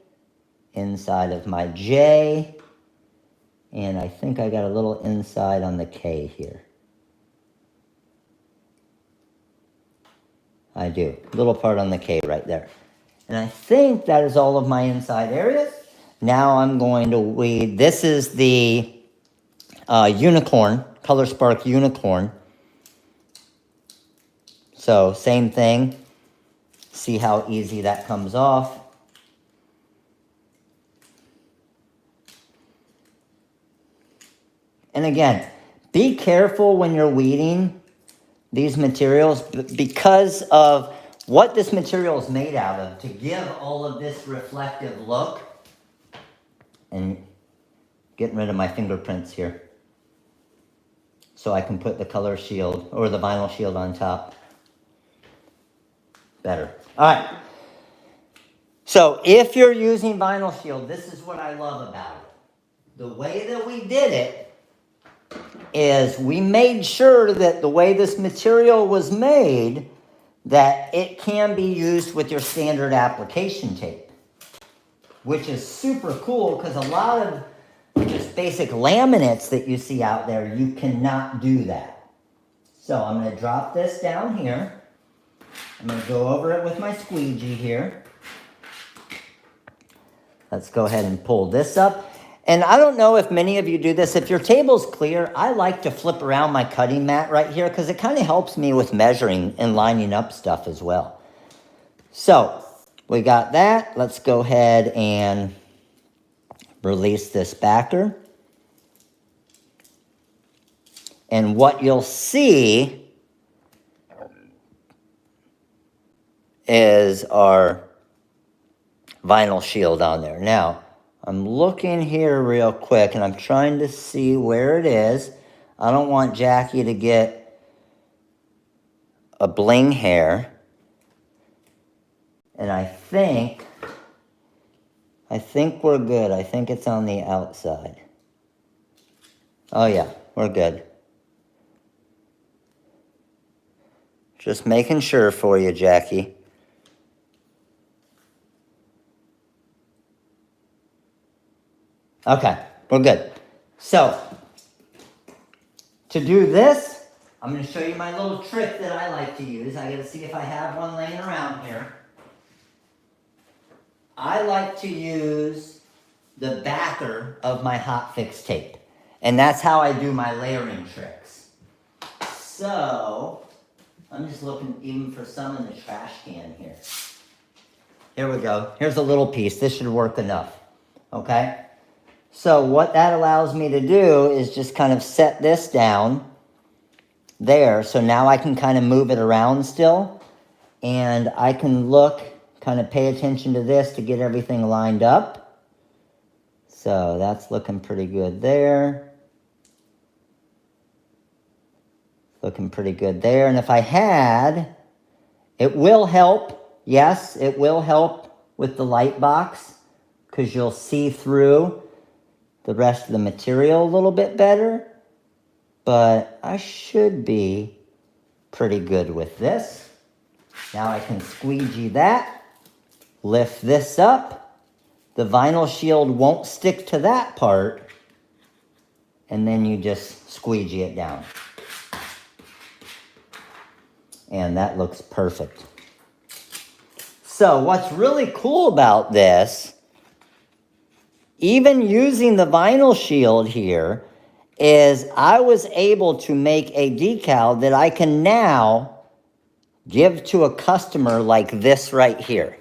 inside of my J, and I think I got a little inside on the K here. I do. Little part on the K right there. And I think that is all of my inside areas. Now I'm going to weed. This is the Unicorn, ColorSpark Unicorn. So same thing. See how easy that comes off. And again, be careful when you're weeding these materials because of what this material is made out of to give all of this reflective look. And getting rid of my fingerprints here so I can put the color shield or the vinyl shield on top. Better. All right. So if you're using vinyl shield, this is what I love about it. The way that we did it is we made sure that the way this material was made, that it can be used with your standard application tape, which is super cool because a lot of just basic laminates that you see out there, you cannot do that. So I'm going to drop this down here. I'm going to go over it with my squeegee here. Let's go ahead and pull this up. And I don't know if many of you do this. If your table's clear, I like to flip around my cutting mat right here because it kind of helps me with measuring and lining up stuff as well. So we got that. Let's go ahead and release this backer. And what you'll see is our vinyl shield on there. Now, I'm looking here real quick and I'm trying to see where it is. I don't want Jackie to get a bling hair. And I think we're good. I think it's on the outside. Oh yeah, we're good. Just making sure for you, Jackie. Okay, we're good. So, to do this, I'm going to show you my little trick that I like to use. I got to see if I have one laying around here. I like to use the backer of my hot fix tape. And that's how I do my layering tricks. So, I'm just looking even for some in the trash can here. Here we go. Here's a little piece. This should work enough. Okay? So what that allows me to do is just kind of set this down there. So now I can kind of move it around still. And I can look, kind of pay attention to this to get everything lined up. So that's looking pretty good there. Looking pretty good there. And if I had, it will help. Yes, it will help with the light box because you'll see through the rest of the material a little bit better. But I should be pretty good with this. Now I can squeegee that, lift this up. The vinyl shield won't stick to that part. And then you just squeegee it down. And that looks perfect. So what's really cool about this, even using the vinyl shield here, is I was able to make a decal that I can now give to a customer like this right here.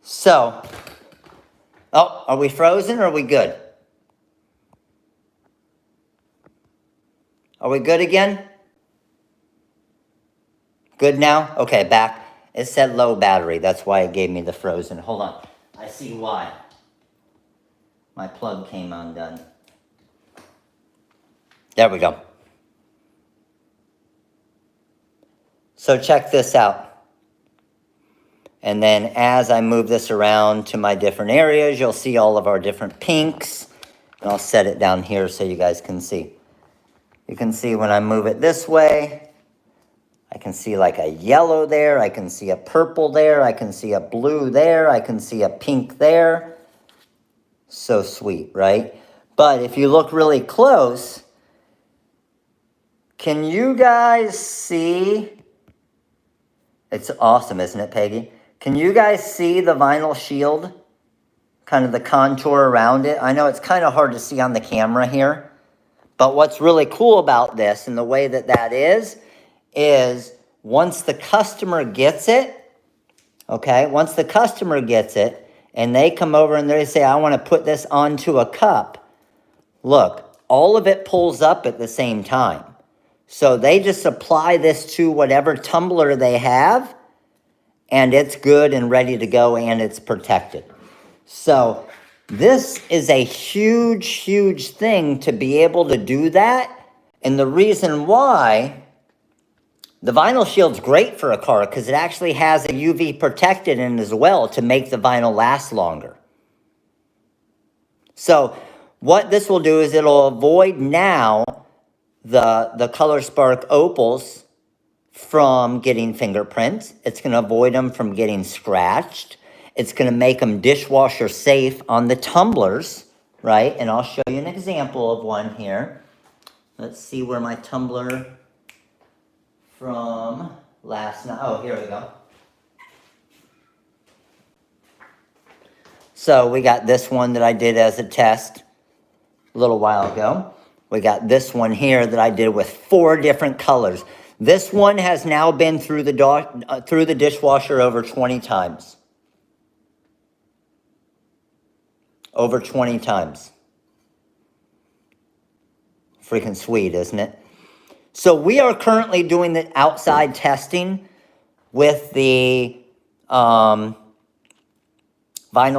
So, oh, are we frozen or are we good? Are we good again? Good now? Okay, back. It said low battery. That's why it gave me the frozen. Hold on. I see why. My plug came undone. There we go. So check this out. And then as I move this around to my different areas, you'll see all of our different pinks. And I'll set it down here so you guys can see. You can see when I move it this way, I can see like a yellow there. I can see a purple there. I can see a blue there. I can see a pink there. So sweet, right? But if you look really close, can you guys see? It's awesome, isn't it, Peggy? Can you guys see the vinyl shield? Kind of the contour around it. I know it's kind of hard to see on the camera here. But what's really cool about this and the way that that is once the customer gets it, okay, once the customer gets it and they come over and they say, I want to put this onto a cup, look, all of it pulls up at the same time. So they just apply this to whatever tumbler they have and it's good and ready to go and it's protected. So this is a huge, huge thing to be able to do that. And the reason why, the vinyl shield's great for a car because it actually has a UV protectant in it as well to make the vinyl last longer. So what this will do is it'll avoid now the ColorSpark opals from getting fingerprints. It's going to avoid them from getting scratched. It's going to make them dishwasher safe on the tumblers, right? And I'll show you an example of one here. Let's see where my tumbler from last night. Oh, here we go. So we got this one that I did as a test a little while ago. We got this one here that I did with 4 different colors. This one has now been through the dishwasher over 20 times. Over 20 times. Freaking sweet, isn't it? So we are currently doing the outside testing with the vinyl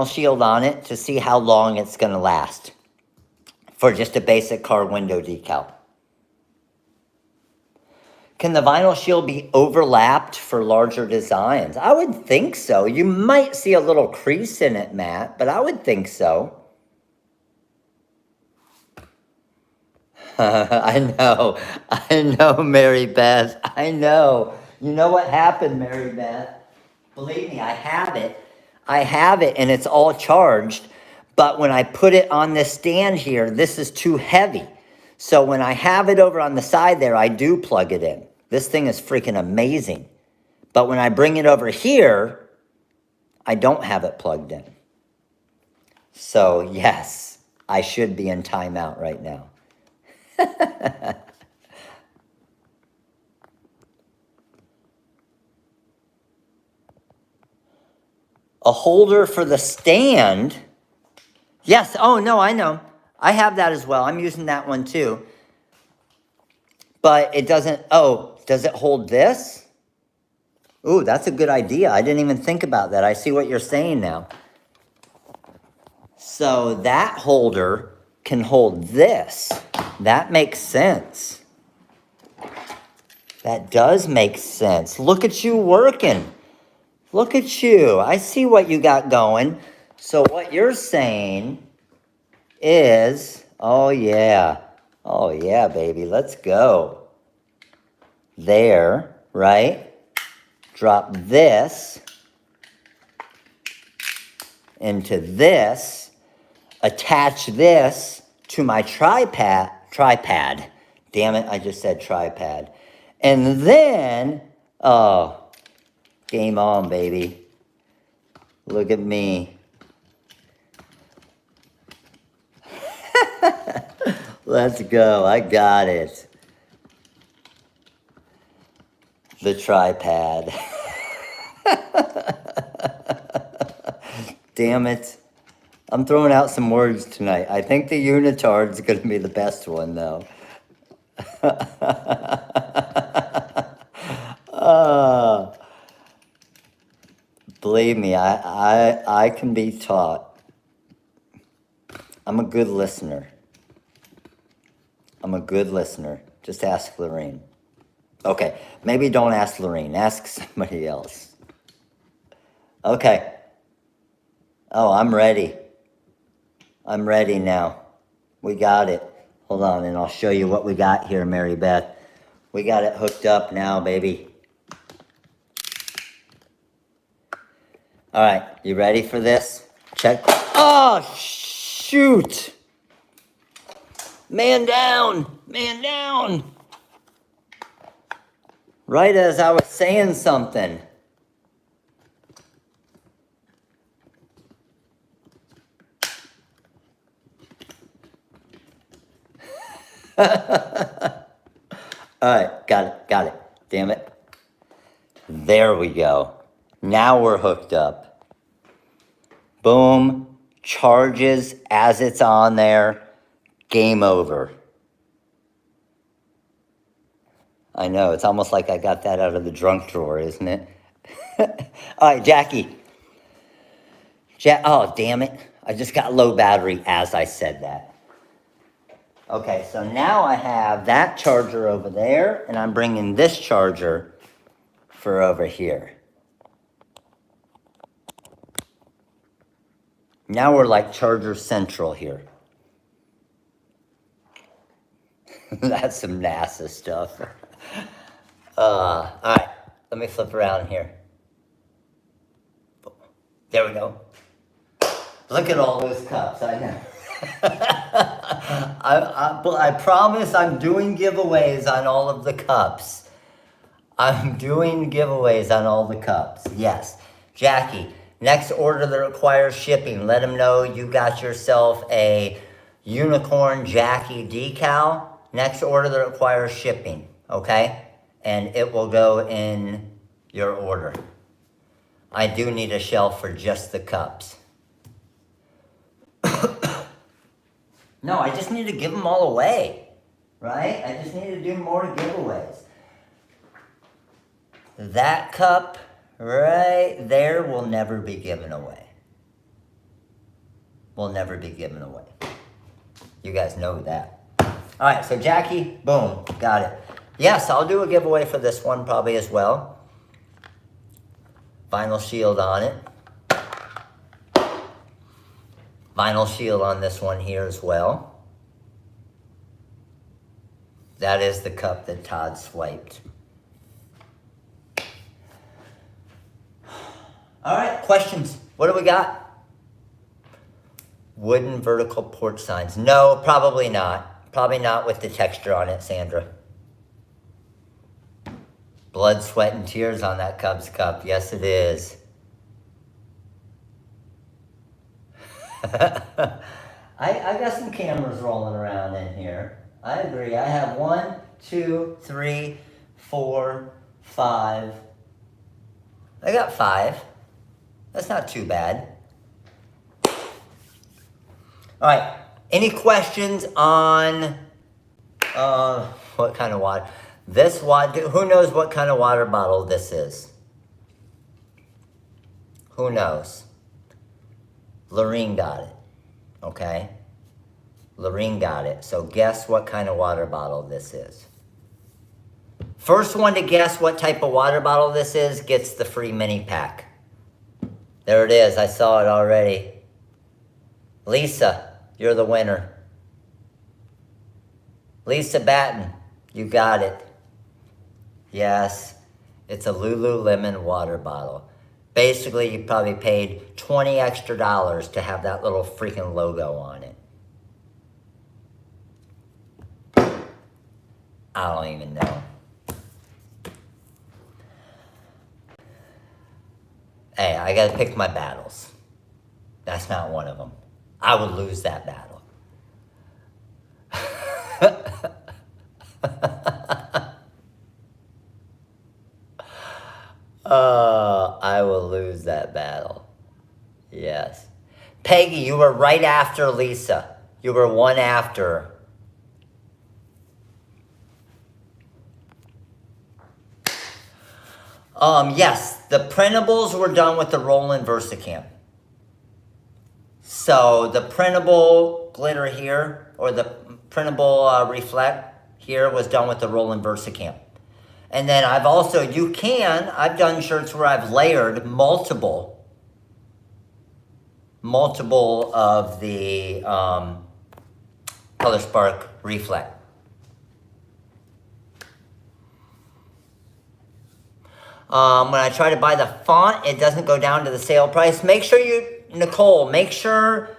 shield on it to see how long it's going to last for just a basic car window decal. Can the vinyl shield be overlapped for larger designs? I would think so. You might see a little crease in it, Matt, but I would think so. I know, Mary Beth. I know. You know what happened, Mary Beth? Believe me, I have it. I have it, and it's all charged. But when I put it on this stand here, this is too heavy. So when I have it over on the side there, I do plug it in. This thing is freaking amazing. But when I bring it over here, I don't have it plugged in. So yes, I should be in timeout right now. A holder for the stand? Yes, oh no, I know. I have that as well. I'm using that one too. But it doesn't, oh, does it hold this? Ooh, that's a good idea. I didn't even think about that. I see what you're saying now. So that holder can hold this. That makes sense. That does make sense. Look at you working. Look at you. I see what you got going. So what you're saying is, oh yeah, baby, let's go. There, right? Drop this into this, attach this to my tripod. Damn it, I just said tripod. And then, oh, game on, baby. Look at me. Let's go, I got it. The tripod. Damn it. I'm throwing out some words tonight. I think the unitard is going to be the best one, though. Believe me, I can be taught. I'm a good listener. Just ask Lorraine. Okay, maybe don't ask Lorraine. Ask somebody else. Okay. Oh, I'm ready. I'm ready now. We got it. Hold on, and I'll show you what we got here, Mary Beth. We got it hooked up now, baby. All right, you ready for this? Check. Oh, shoot. Man down. Man down. Right as I was saying something. All right, got it. Damn it. There we go. Now we're hooked up. Boom. Charges as it's on there. Game over. I know, it's almost like I got that out of the drunk drawer, isn't it? All right, Jackie. Oh, damn it. I just got low battery as I said that. Okay, so now I have that charger over there, and I'm bringing this charger for over here. Now we're like charger central here. That's some NASA stuff. All right, let me flip around here. There we go. Look at all those cups, I know. I promise I'm doing giveaways on all of the cups. I'm doing giveaways on all the cups, yes. Jackie, next order that requires shipping, let them know you got yourself a Unicorn Jackie decal. Next order that requires shipping, okay? And it will go in your order. I do need a shelf for just the cups. No, I just need to give them all away, right? I just need to do more giveaways. That cup right there will never be given away. Will never be given away. You guys know that. All right, so Jackie, boom, got it. Yes, I'll do a giveaway for this one probably as well. Vinyl shield on it. Vinyl shield on this one here as well. That is the cup that Todd swiped. All right, questions. What do we got? Wooden vertical porch signs. No, probably not. Probably not with the texture on it, Sandra. Blood, sweat, and tears on that Cubs cup. Yes, it is. I got some cameras rolling around in here. I agree. I have 1, 2, 3, 4, 5. I got 5. That's not too bad. All right. Any questions on what kind of water? This water. Who knows what kind of water bottle this is? Who knows? Lorene got it. Okay. Lorene got it. So guess what kind of water bottle this is. First one to guess what type of water bottle this is gets the free mini pack. There it is. I saw it already. Lisa, you're the winner. Lisa Batten, you got it. Yes, it's a Lululemon water bottle. Basically, you probably paid $20 extra to have that little freaking logo on it. I don't even know. Hey, I gotta pick my battles. That's not one of them. I would lose that battle. I will lose that battle. Yes. Peggy, you were right after Lisa. You were one after. Yes, the printables were done with the Roland Versacam. So the printable glitter here, or the printable Reflect here was done with the Roland Versacam. And then I've also, I've done shirts where I've layered multiple of the ColorSpark Reflect. When I try to buy the font, it doesn't go down to the sale price. Make sure Nicole, make sure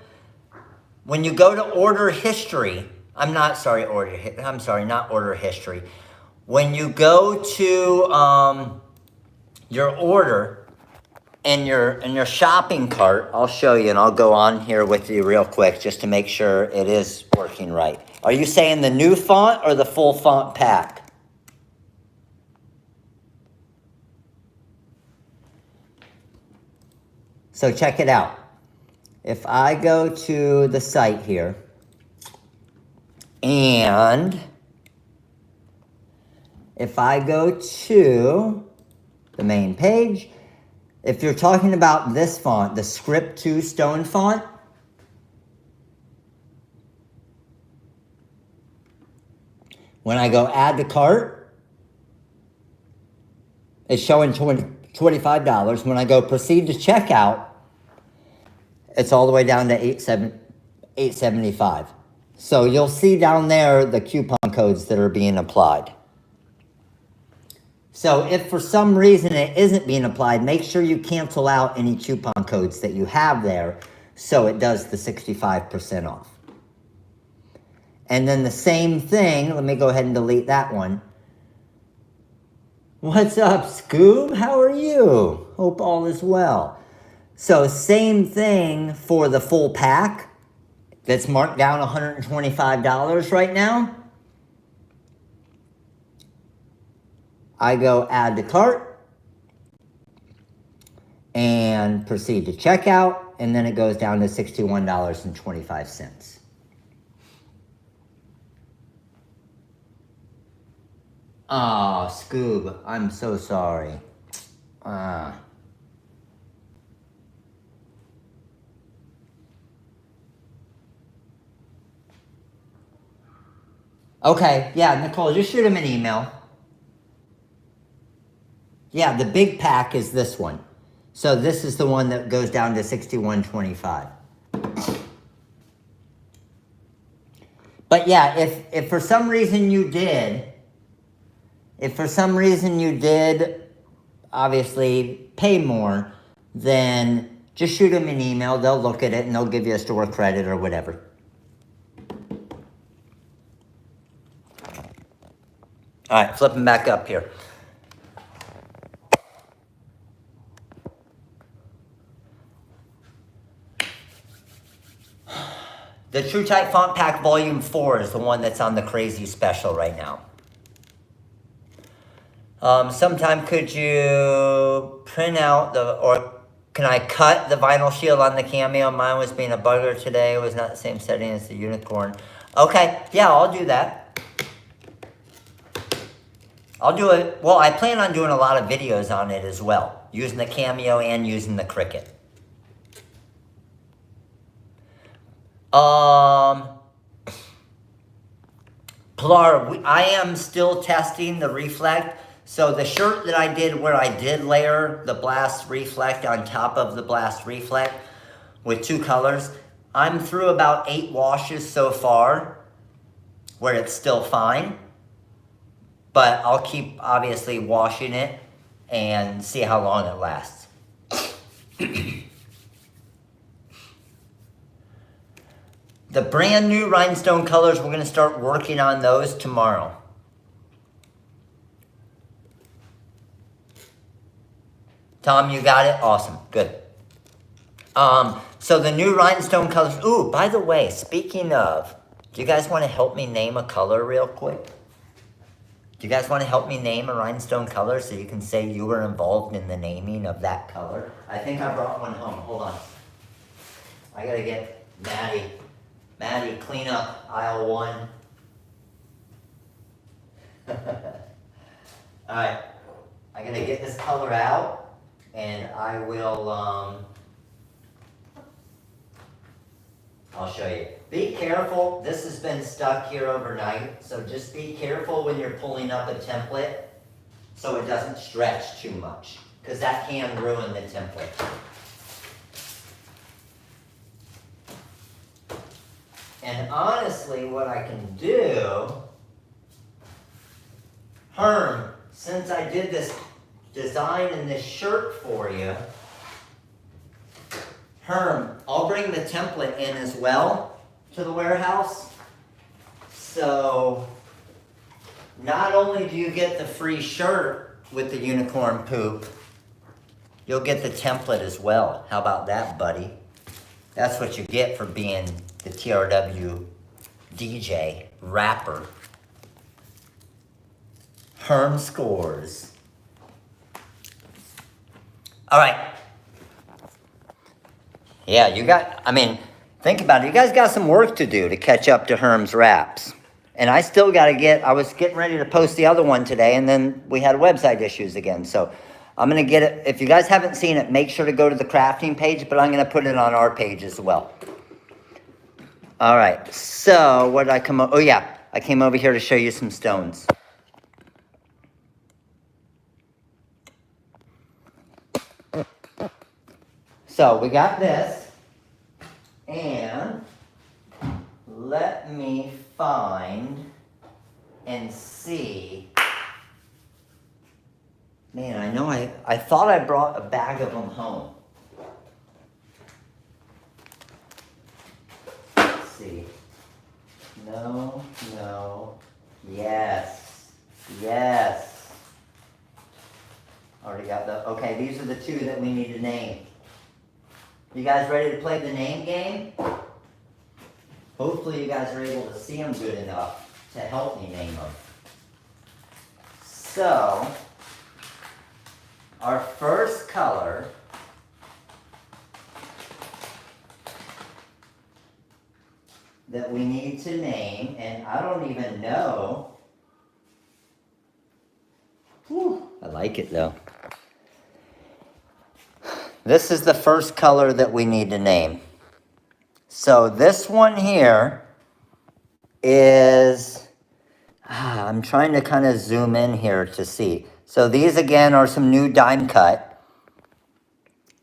when you go to order history, not order history. When you go to your order and your shopping cart, I'll show you, and I'll go on here with you real quick just to make sure it is working right. Are you saying the new font or the full font pack? So check it out. If I go to the site here, and if I go to the main page, if you're talking about this font, the Script 2 Stone font, when I go add to cart, it's showing $25. When I go proceed to checkout, it's all the way down to $8.75. So you'll see down there the coupon codes that are being applied. So if for some reason it isn't being applied, make sure you cancel out any coupon codes that you have there so it does the 65% off. And then the same thing, let me go ahead and delete that one. What's up, Scoob? How are you? Hope all is well. So same thing for the full pack that's marked down $125 right now. I go add to cart and proceed to checkout, and then it goes down to $61.25. Oh, Scoob, I'm so sorry. Okay, yeah, Nicole, just shoot him an email. Yeah, the big pack is this one. So this is the one that goes down to $61.25. But yeah, if for some reason you did, obviously pay more, then just shoot them an email. They'll look at it and they'll give you a store credit or whatever. All right, flipping back up here. The TrueType Font Pack Volume 4 is the one that's on the crazy special right now. Sometime could you print out or can I cut the vinyl shield on the Cameo? Mine was being a bugger today. It was not the same setting as the Unicorn. Okay, yeah, I'll do that. I'll do it. Well, I plan on doing a lot of videos on it as well, using the Cameo and using the Cricut. Pilar, I am still testing the Reflect. So the shirt that I did where I did layer the Blast Reflect on top of the Blast Reflect with 2 colors, I'm through about 8 washes so far where it's still fine. But I'll keep obviously washing it and see how long it lasts. The brand new rhinestone colors, we're gonna start working on those tomorrow. Tom, you got it? Awesome, good. So the new rhinestone colors, ooh, by the way, speaking of, do you guys wanna help me name a color real quick? Do you guys wanna help me name a rhinestone color so you can say you were involved in the naming of that color? I think I brought one home, hold on. I gotta get Maddie, clean up aisle 1. Alright, I gotta get this color out, and I will, I'll show you. Be careful, this has been stuck here overnight, so just be careful when you're pulling up a template so it doesn't stretch too much, because that can ruin the template. And honestly, what I can do, Herm, since I did this design in this shirt for you, Herm, I'll bring the template in as well to the warehouse. So, not only do you get the free shirt with the unicorn poop, you'll get the template as well. How about that, buddy? That's what you get for being the TRW DJ rapper. Herm scores. All right. Yeah, think about it. You guys got some work to do to catch up to Herm's raps. And I still got to I was getting ready to post the other one today, and then we had website issues again. So I'm going to get it. If you guys haven't seen it, make sure to go to the crafting page, but I'm going to put it on our page as well. All right, so what did I come over? Oh yeah, I came over here to show you some stones. So we got this, and let me find and see. Man, I know I thought I brought a bag of them home. Let's see. No, yes. Already got okay, these are the 2 that we need to name. You guys ready to play the name game? Hopefully you guys are able to see them good enough to help me name them. So, our first color that we need to name, and I don't even know. Whew, I like it though. This is the first color that we need to name. So this one here is, I'm trying to kind of zoom in here to see. So these again are some new dime cut.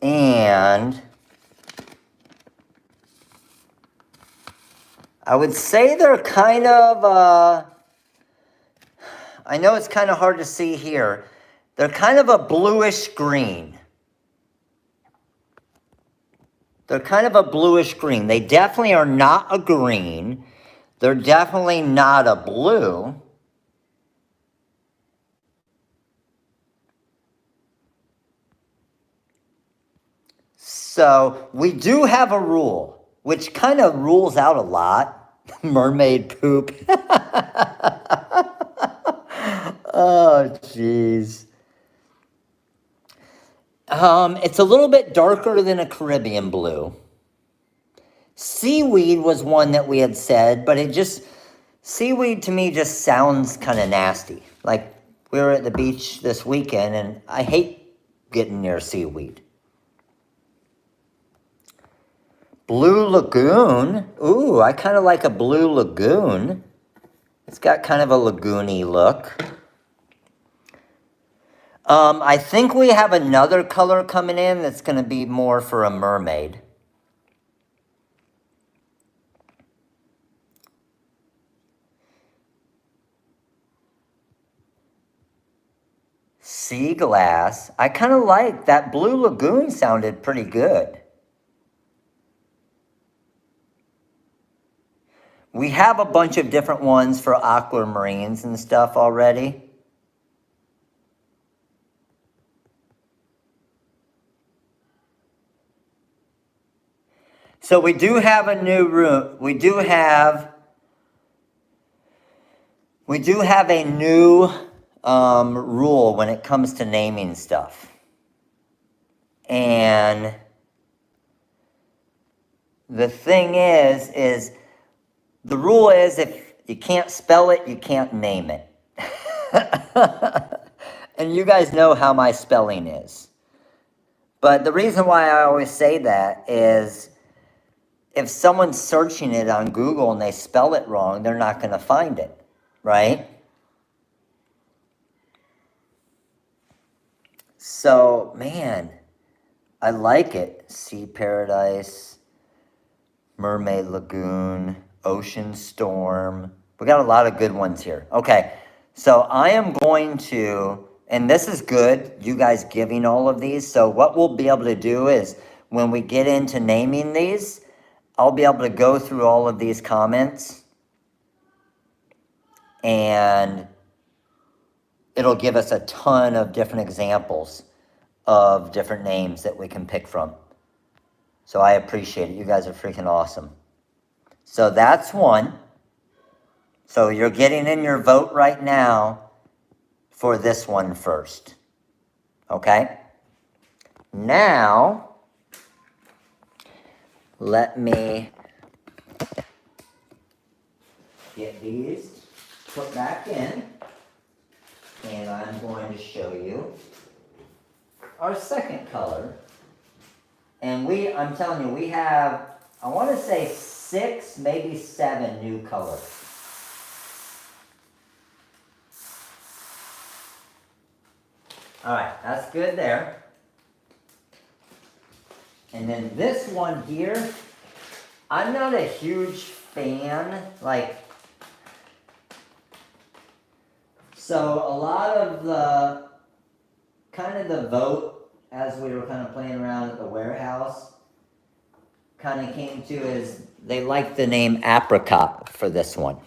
And I would say they're kind of, I know it's kind of hard to see here. They're kind of a bluish green. They're kind of a bluish green. They definitely are not a green. They're definitely not a blue. So we do have a rule. which kind of rules out a lot. Mermaid poop. Oh, jeez. It's a little bit darker than a Caribbean blue. Seaweed was one that we had said, but seaweed to me just sounds kind of nasty. Like, we were at the beach this weekend, and I hate getting near seaweed. Blue Lagoon. Ooh, I kind of like a blue lagoon. It's got kind of a lagoony look. I think we have another color coming in that's going to be more for a mermaid. Sea glass. I kind of like that. Blue lagoon sounded pretty good. We have a bunch of different ones for aquamarines and stuff already. So we do have a new room. We do have a new rule when it comes to naming stuff. And the thing is the rule is if you can't spell it, you can't name it. And you guys know how my spelling is. But the reason why I always say that is if someone's searching it on Google and they spell it wrong, they're not going to find it, right? So, man, I like it. Sea Paradise, Mermaid Lagoon, Ocean Storm. We got a lot of good ones here. Okay, so I am going to, and this is good, you guys giving all of these. So what we'll be able to do is when we get into naming these, I'll be able to go through all of these comments and it'll give us a ton of different examples of different names that we can pick from. So I appreciate it. You guys are freaking awesome. So that's one. So you're getting in your vote right now for this one first. Okay? Now, let me get these put back in. And I'm going to show you our second color. And I'm telling you, we have, I want to say 6, maybe 7 new colors. All right, that's good there. And then this one here, I'm not a huge fan, so a lot of the, kind of the vote as we were kind of playing around at the warehouse, kind of came to is they like the name Apricot for this one.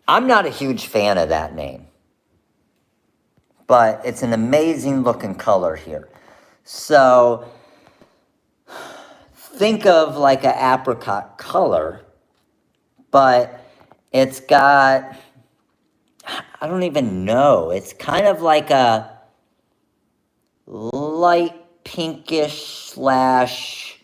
I'm not a huge fan of that name, but it's an amazing looking color here. So think of like an apricot color, but it's got, I don't even know, it's kind of like a light pinkish slash,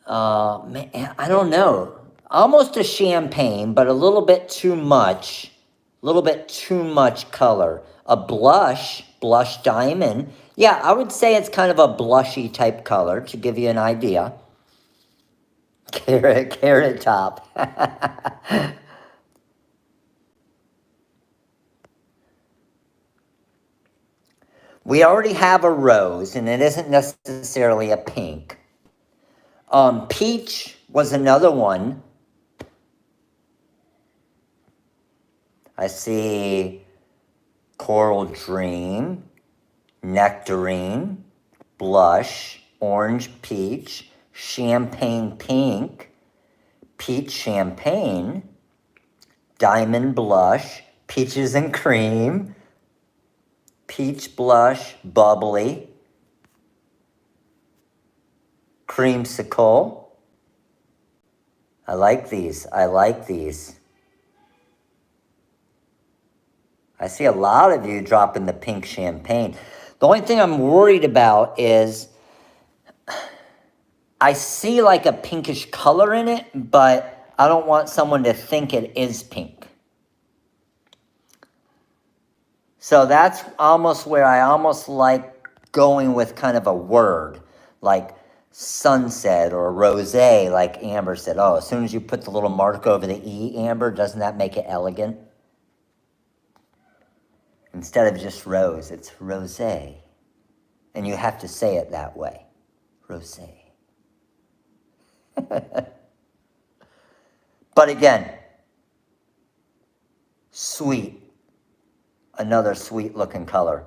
I don't know, almost a champagne, but a little bit too much color. A blush diamond. Yeah, I would say it's kind of a blushy type color to give you an idea. Carrot top. We already have a rose, and it isn't necessarily a pink. Peach was another one. I see Coral Dream, Nectarine, Blush, Orange Peach, Champagne Pink, Peach Champagne, Diamond Blush, Peaches and Cream, Peach Blush, Bubbly, Creamsicle, I like these. I like these. I see a lot of you dropping the pink champagne. The only thing I'm worried about is I see like a pinkish color in it, but I don't want someone to think it is pink. So that's almost where I almost like going with kind of a word, like sunset or rosé, like Amber said. Oh, as soon as you put the little mark over the E, Amber, doesn't that make it elegant? Instead of just rose, it's rosé. And you have to say it that way, rosé. But again, sweet. Another sweet looking color.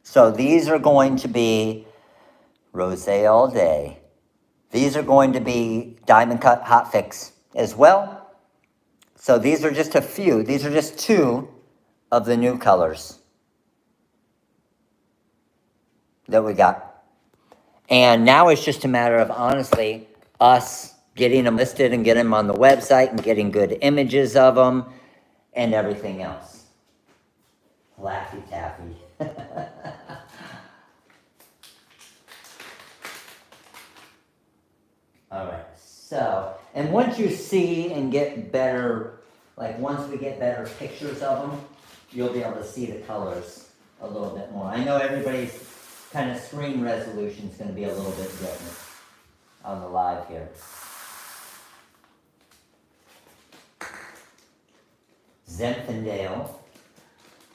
So these are going to be rosé all day. These are going to be diamond cut hot fix as well. So these are just a few. These are just two of the new colors that we got. And now it's just a matter of, honestly, us getting them listed and getting them on the website and getting good images of them and everything else. Laffy Taffy. All right, so, and once you see and get better, like once we get better pictures of them, you'll be able to see the colors a little bit more. I know everybody's kind of screen resolution is going to be a little bit different on the live here. Zinfandel.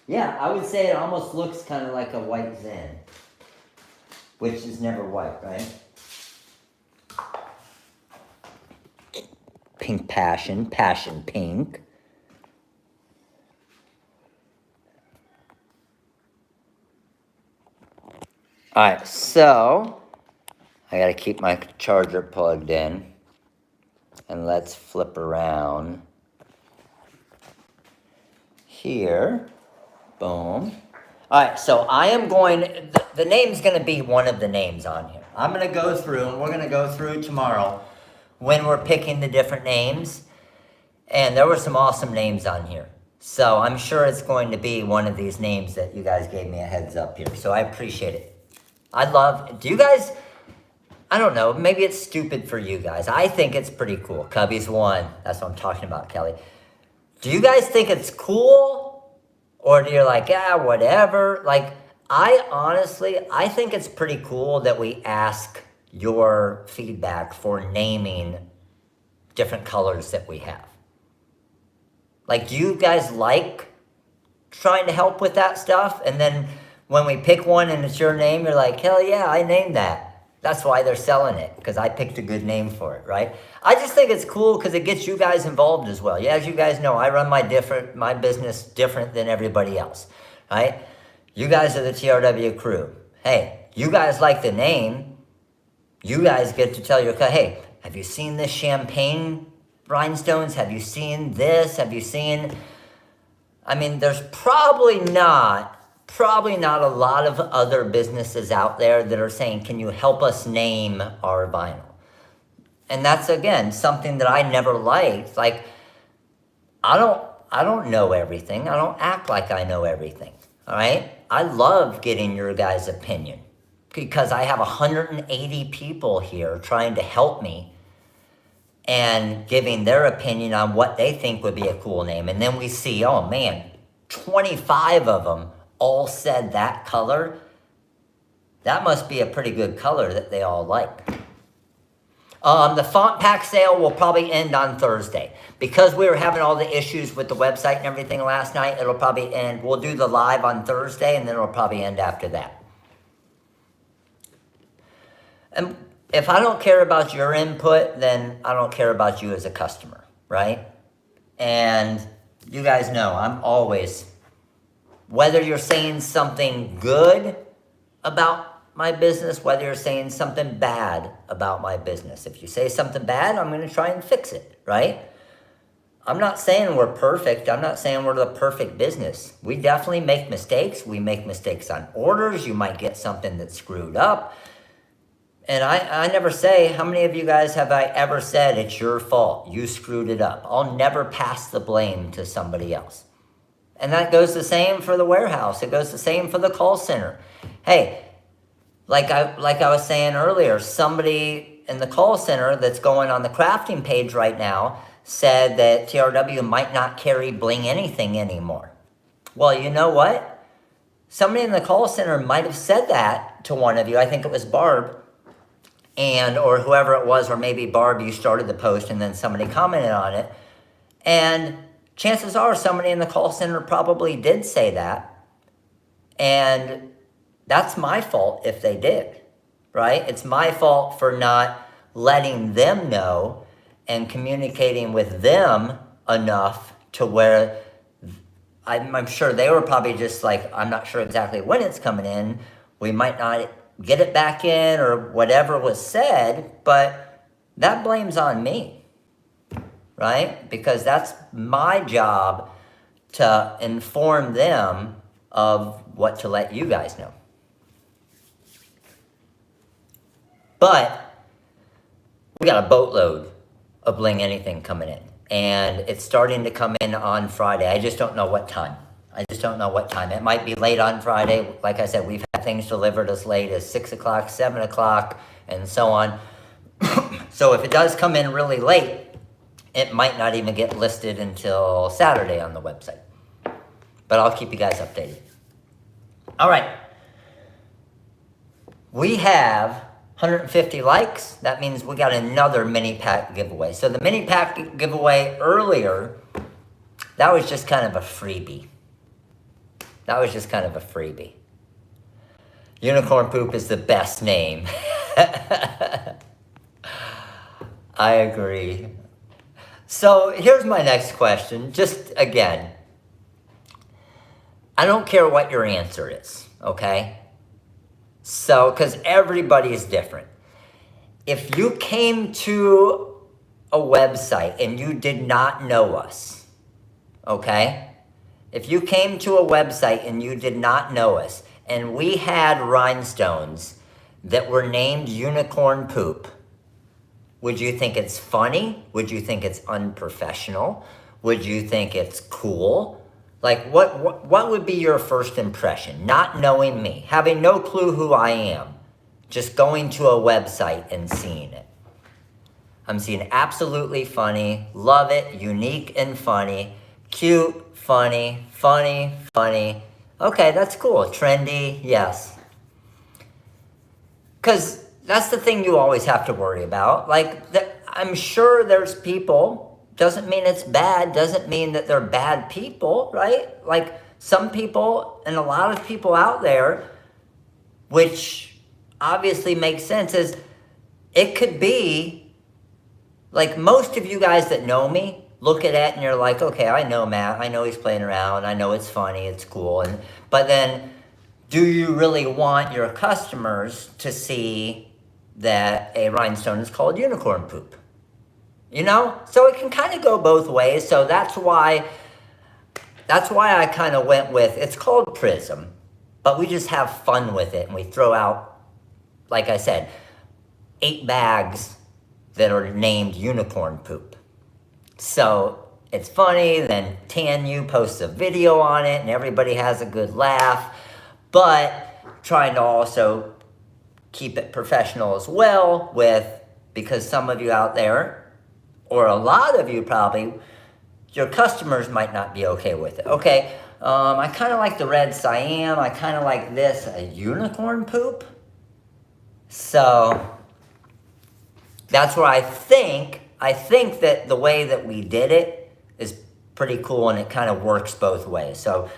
Yeah, I would say it almost looks kind of like a white Zen, which is never white, right? Pink Passion, Passion Pink. All right, so I got to keep my charger plugged in, and let's flip around here. Boom. All right, so I am going, the name's going to be one of the names on here. I'm going to go through, and we're going to go through tomorrow when we're picking the different names. And there were some awesome names on here. So I'm sure it's going to be one of these names that you guys gave me a heads up here. So I appreciate it. Do you guys, I don't know, maybe it's stupid for you guys. I think it's pretty cool. Cubby's one. That's what I'm talking about, Kelly. Do you guys think it's cool? Or do you like, whatever? Like, I think it's pretty cool that we ask your feedback for naming different colors that we have. Like, do you guys like trying to help with that stuff? And then when we pick one and it's your name, you're like, hell yeah, I named that. That's why they're selling it, because I picked a good name for it, right? I just think it's cool because it gets you guys involved as well. Yeah, as you guys know, I run my business different than everybody else, right? You guys are the TRW crew. Hey, you guys like the name. You guys get to tell your, hey, have you seen this champagne rhinestones? Have you seen this? Have you seen, I mean, there's probably not a lot of other businesses out there that are saying, can you help us name our vinyl? And that's, again, something that I never liked. Like, I don't know everything. I don't act like I know everything, all right? I love getting your guys' opinion because I have 180 people here trying to help me and giving their opinion on what they think would be a cool name. And then we see, oh man, 25 of them all said that color. That must be a pretty good color that they all like. The font pack sale will probably end on Thursday. Because we were having all the issues with the website and everything last night, it'll probably end. We'll do the live on Thursday, and then it'll probably end after that. And if I don't care about your input, then I don't care about you as a customer, right? And you guys know I'm always, whether you're saying something good about my business, whether you're saying something bad about my business. If you say something bad, I'm going to try and fix it, right? I'm not saying we're perfect. I'm not saying we're the perfect business. We definitely make mistakes. We make mistakes on orders. You might get something that's screwed up. And I never say, how many of you guys have I ever said it's your fault, you screwed it up? I'll never pass the blame to somebody else. And that goes the same for the warehouse. It goes the same for the call center. Hey, like I was saying earlier, somebody in the call center that's going on the crafting page right now said that TRW might not carry Bling Anything anymore. Well, you know what? Somebody in the call center might have said that to one of you. I think it was Barb. Or whoever it was, or maybe Barb, you started the post and then somebody commented on it. And chances are somebody in the call center probably did say that. And that's my fault if they did, right? It's my fault for not letting them know and communicating with them enough to where I'm sure they were probably just like, I'm not sure exactly when it's coming in. We might not get it back in or whatever was said, but that blame's on me, right? Because that's my job to inform them of what to let you guys know. But we got a boatload of Bling Anything coming in, and it's starting to come in on Friday. I just don't know what time. It might be late on Friday. Like I said, we've had things delivered as late as 6 o'clock, 7 o'clock, and so on. So if it does come in really late, it might not even get listed until Saturday on the website. But I'll keep you guys updated. All right. We have 150 likes. That means we got another mini pack giveaway. So the mini pack giveaway earlier, that was just kind of a freebie. Unicorn Poop is the best name. I agree. So here's my next question. Just again, I don't care what your answer is, okay? So, because everybody is different. If you came to a website and you did not know us, okay? If you came to a website and you did not know us, and we had rhinestones that were named Unicorn Poop, would you think it's funny? Would you think it's unprofessional? Would you think it's cool? Like, what would be your first impression? Not knowing me, having no clue who I am, just going to a website and seeing it. I'm seeing absolutely funny, love it, unique and funny, cute, funny. Okay, that's cool. Trendy, yes. Because that's the thing you always have to worry about. Like, I'm sure there's people, doesn't mean it's bad, doesn't mean that they're bad people, right? Like, some people and a lot of people out there, which obviously makes sense, is it could be, like, most of you guys that know me, look at it and you're like, okay, I know Matt, I know he's playing around, I know it's funny, it's cool, but then do you really want your customers to see that a rhinestone is called Unicorn Poop? You know? So it can kind of go both ways. So that's why I kind of went with, it's called Prism, but we just have fun with it and we throw out, like I said, 8 bags that are named Unicorn Poop. So it's funny, then TANU posts a video on it and everybody has a good laugh, but trying to also keep it professional as well because some of you out there, or a lot of you probably, your customers might not be okay with it. Okay, I kind of like the red cyan, I kind of like this, a unicorn poop. So that's where I think that the way that we did it is pretty cool and it kind of works both ways. So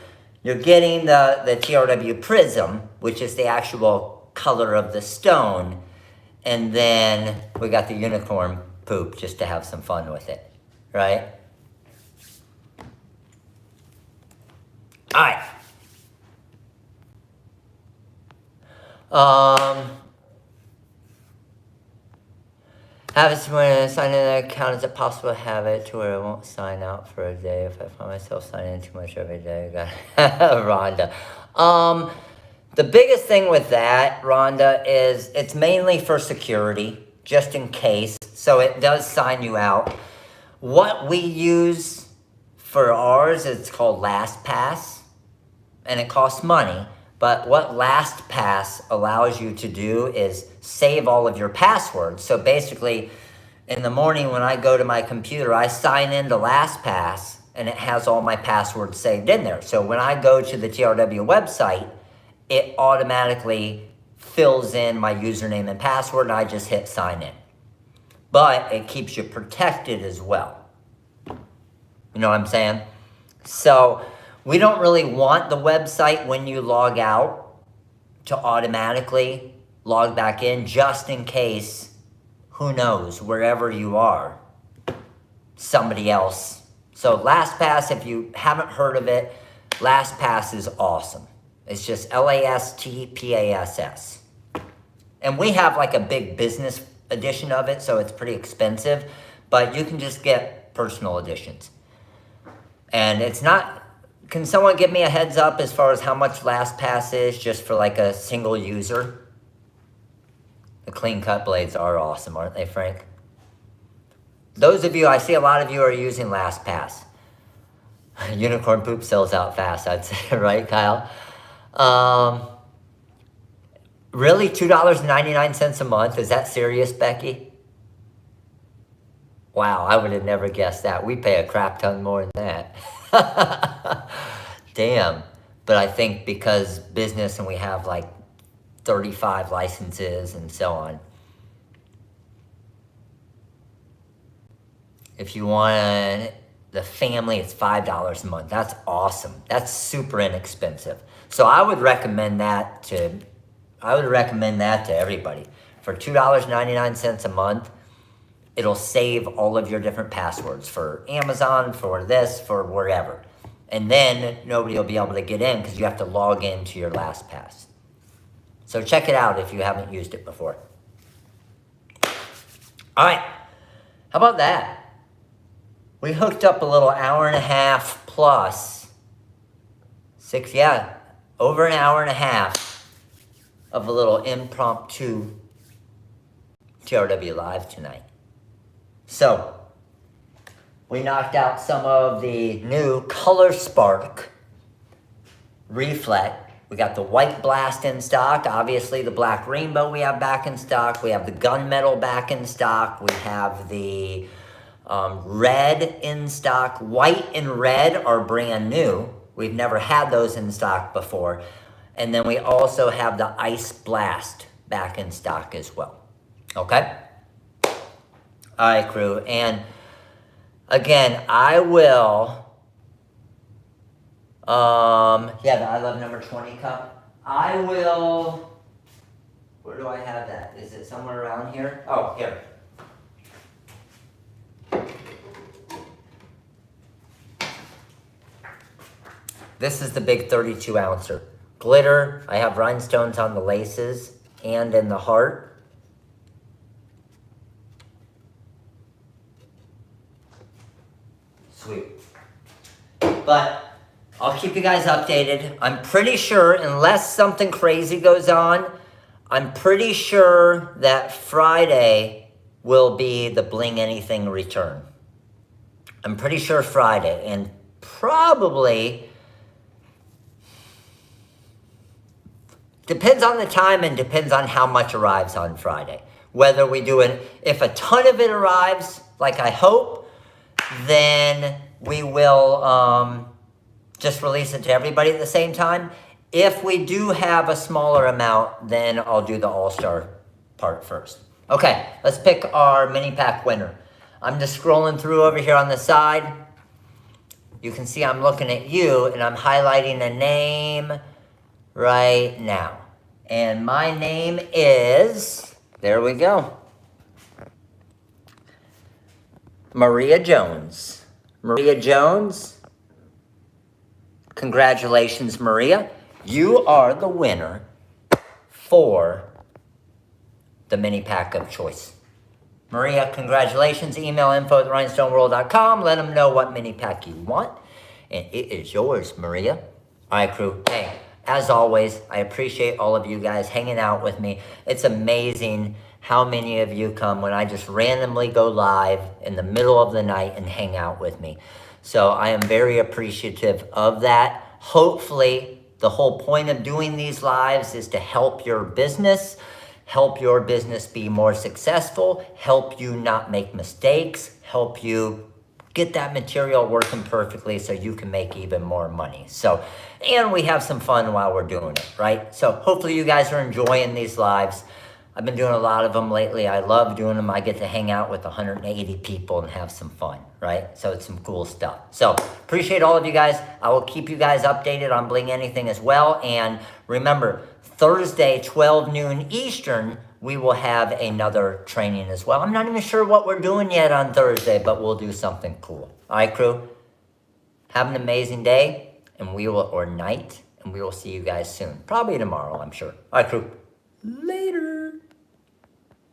you're getting the TRW Prism, which is the actual color of the stone, and then we got the Unicorn Poop just to have some fun with it, right? All right. Have it when sign in an account. Is it possible to have it to where I won't sign out for a day if I find myself signing in too much every day? Rhonda. The biggest thing with that, Rhonda, is it's mainly for security, just in case. So it does sign you out. What we use for ours, it's called LastPass, and it costs money. But what LastPass allows you to do is save all of your passwords. So basically, in the morning when I go to my computer, I sign into LastPass, and it has all my passwords saved in there. So when I go to the TRW website, it automatically fills in my username and password, and I just hit sign in. But it keeps you protected as well. You know what I'm saying? So we don't really want the website when you log out to automatically log back in, just in case, who knows, wherever you are, somebody else. So LastPass, if you haven't heard of it, LastPass is awesome. It's just LASTPASS. And we have like a big business edition of it, so it's pretty expensive, but you can just get personal editions. And it's not, can someone give me a heads up as far as how much LastPass is just for like a single user? The clean cut blades are awesome, aren't they, Frank? Those of you, I see a lot of you are using LastPass. Unicorn poop sells out fast, I'd say, right, Kyle? Really, $2.99 a month? Is that serious, Becky? Wow, I would have never guessed that. We pay a crap ton more than that. Damn. But I think because business and we have like 35 licenses and so on. If you want the family, it's $5 a month. That's awesome. That's super inexpensive. So I would recommend that to everybody. For $2.99 a month, it'll save all of your different passwords for Amazon, for this, for wherever. And then nobody will be able to get in because you have to log into your LastPass. So check it out if you haven't used it before. All right, how about that? We hooked up a little hour and a half plus, over an hour and a half of a little impromptu TRW Live tonight. So, we knocked out some of the new ColorSpark Reflect. We got the white blast in stock. Obviously, the black rainbow we have back in stock. We have the gunmetal back in stock. We have the red in stock. White and red are brand new. We've never had those in stock before. And then we also have the ice blast back in stock as well. Okay? All right, crew. And again, I will... the I Love number 20 cup. I will, where do I have that? Is it somewhere around here? Oh, here. This is the big 32 ouncer. Glitter, I have rhinestones on the laces and in the heart. Sweet. But I'll keep you guys updated. I'm pretty sure, unless something crazy goes on, I'm pretty sure that Friday will be the Bling Anything return. I'm pretty sure Friday, and probably, depends on the time and depends on how much arrives on Friday. Whether we do it, if a ton of it arrives, like I hope, then we will, just release it to everybody at the same time. If we do have a smaller amount, then I'll do the all-star part first. Okay, let's pick our mini pack winner. I'm just scrolling through over here on the side. You can see I'm looking at you and I'm highlighting a name right now. And my name is, there we go, Maria Jones. Maria Jones. Congratulations, Maria. You are the winner for the mini pack of choice. Maria, congratulations. Email info@rhinestoneworld.com. Let them know what mini pack you want. And it is yours, Maria. All right, crew. Hey, as always, I appreciate all of you guys hanging out with me. It's amazing how many of you come when I just randomly go live in the middle of the night and hang out with me. So I am very appreciative of that. Hopefully, the whole point of doing these lives is to help your business be more successful, help you not make mistakes, help you get that material working perfectly so you can make even more money. So, and we have some fun while we're doing it, right? So hopefully you guys are enjoying these lives. I've been doing a lot of them lately. I love doing them. I get to hang out with 180 people and have some fun, right? So it's some cool stuff. So appreciate all of you guys. I will keep you guys updated on Bling Anything as well. And remember, Thursday, 12 noon Eastern, we will have another training as well. I'm not even sure what we're doing yet on Thursday, but we'll do something cool. All right, crew? Have an amazing day, or night, and we will see you guys soon. Probably tomorrow, I'm sure. All right, crew. Later.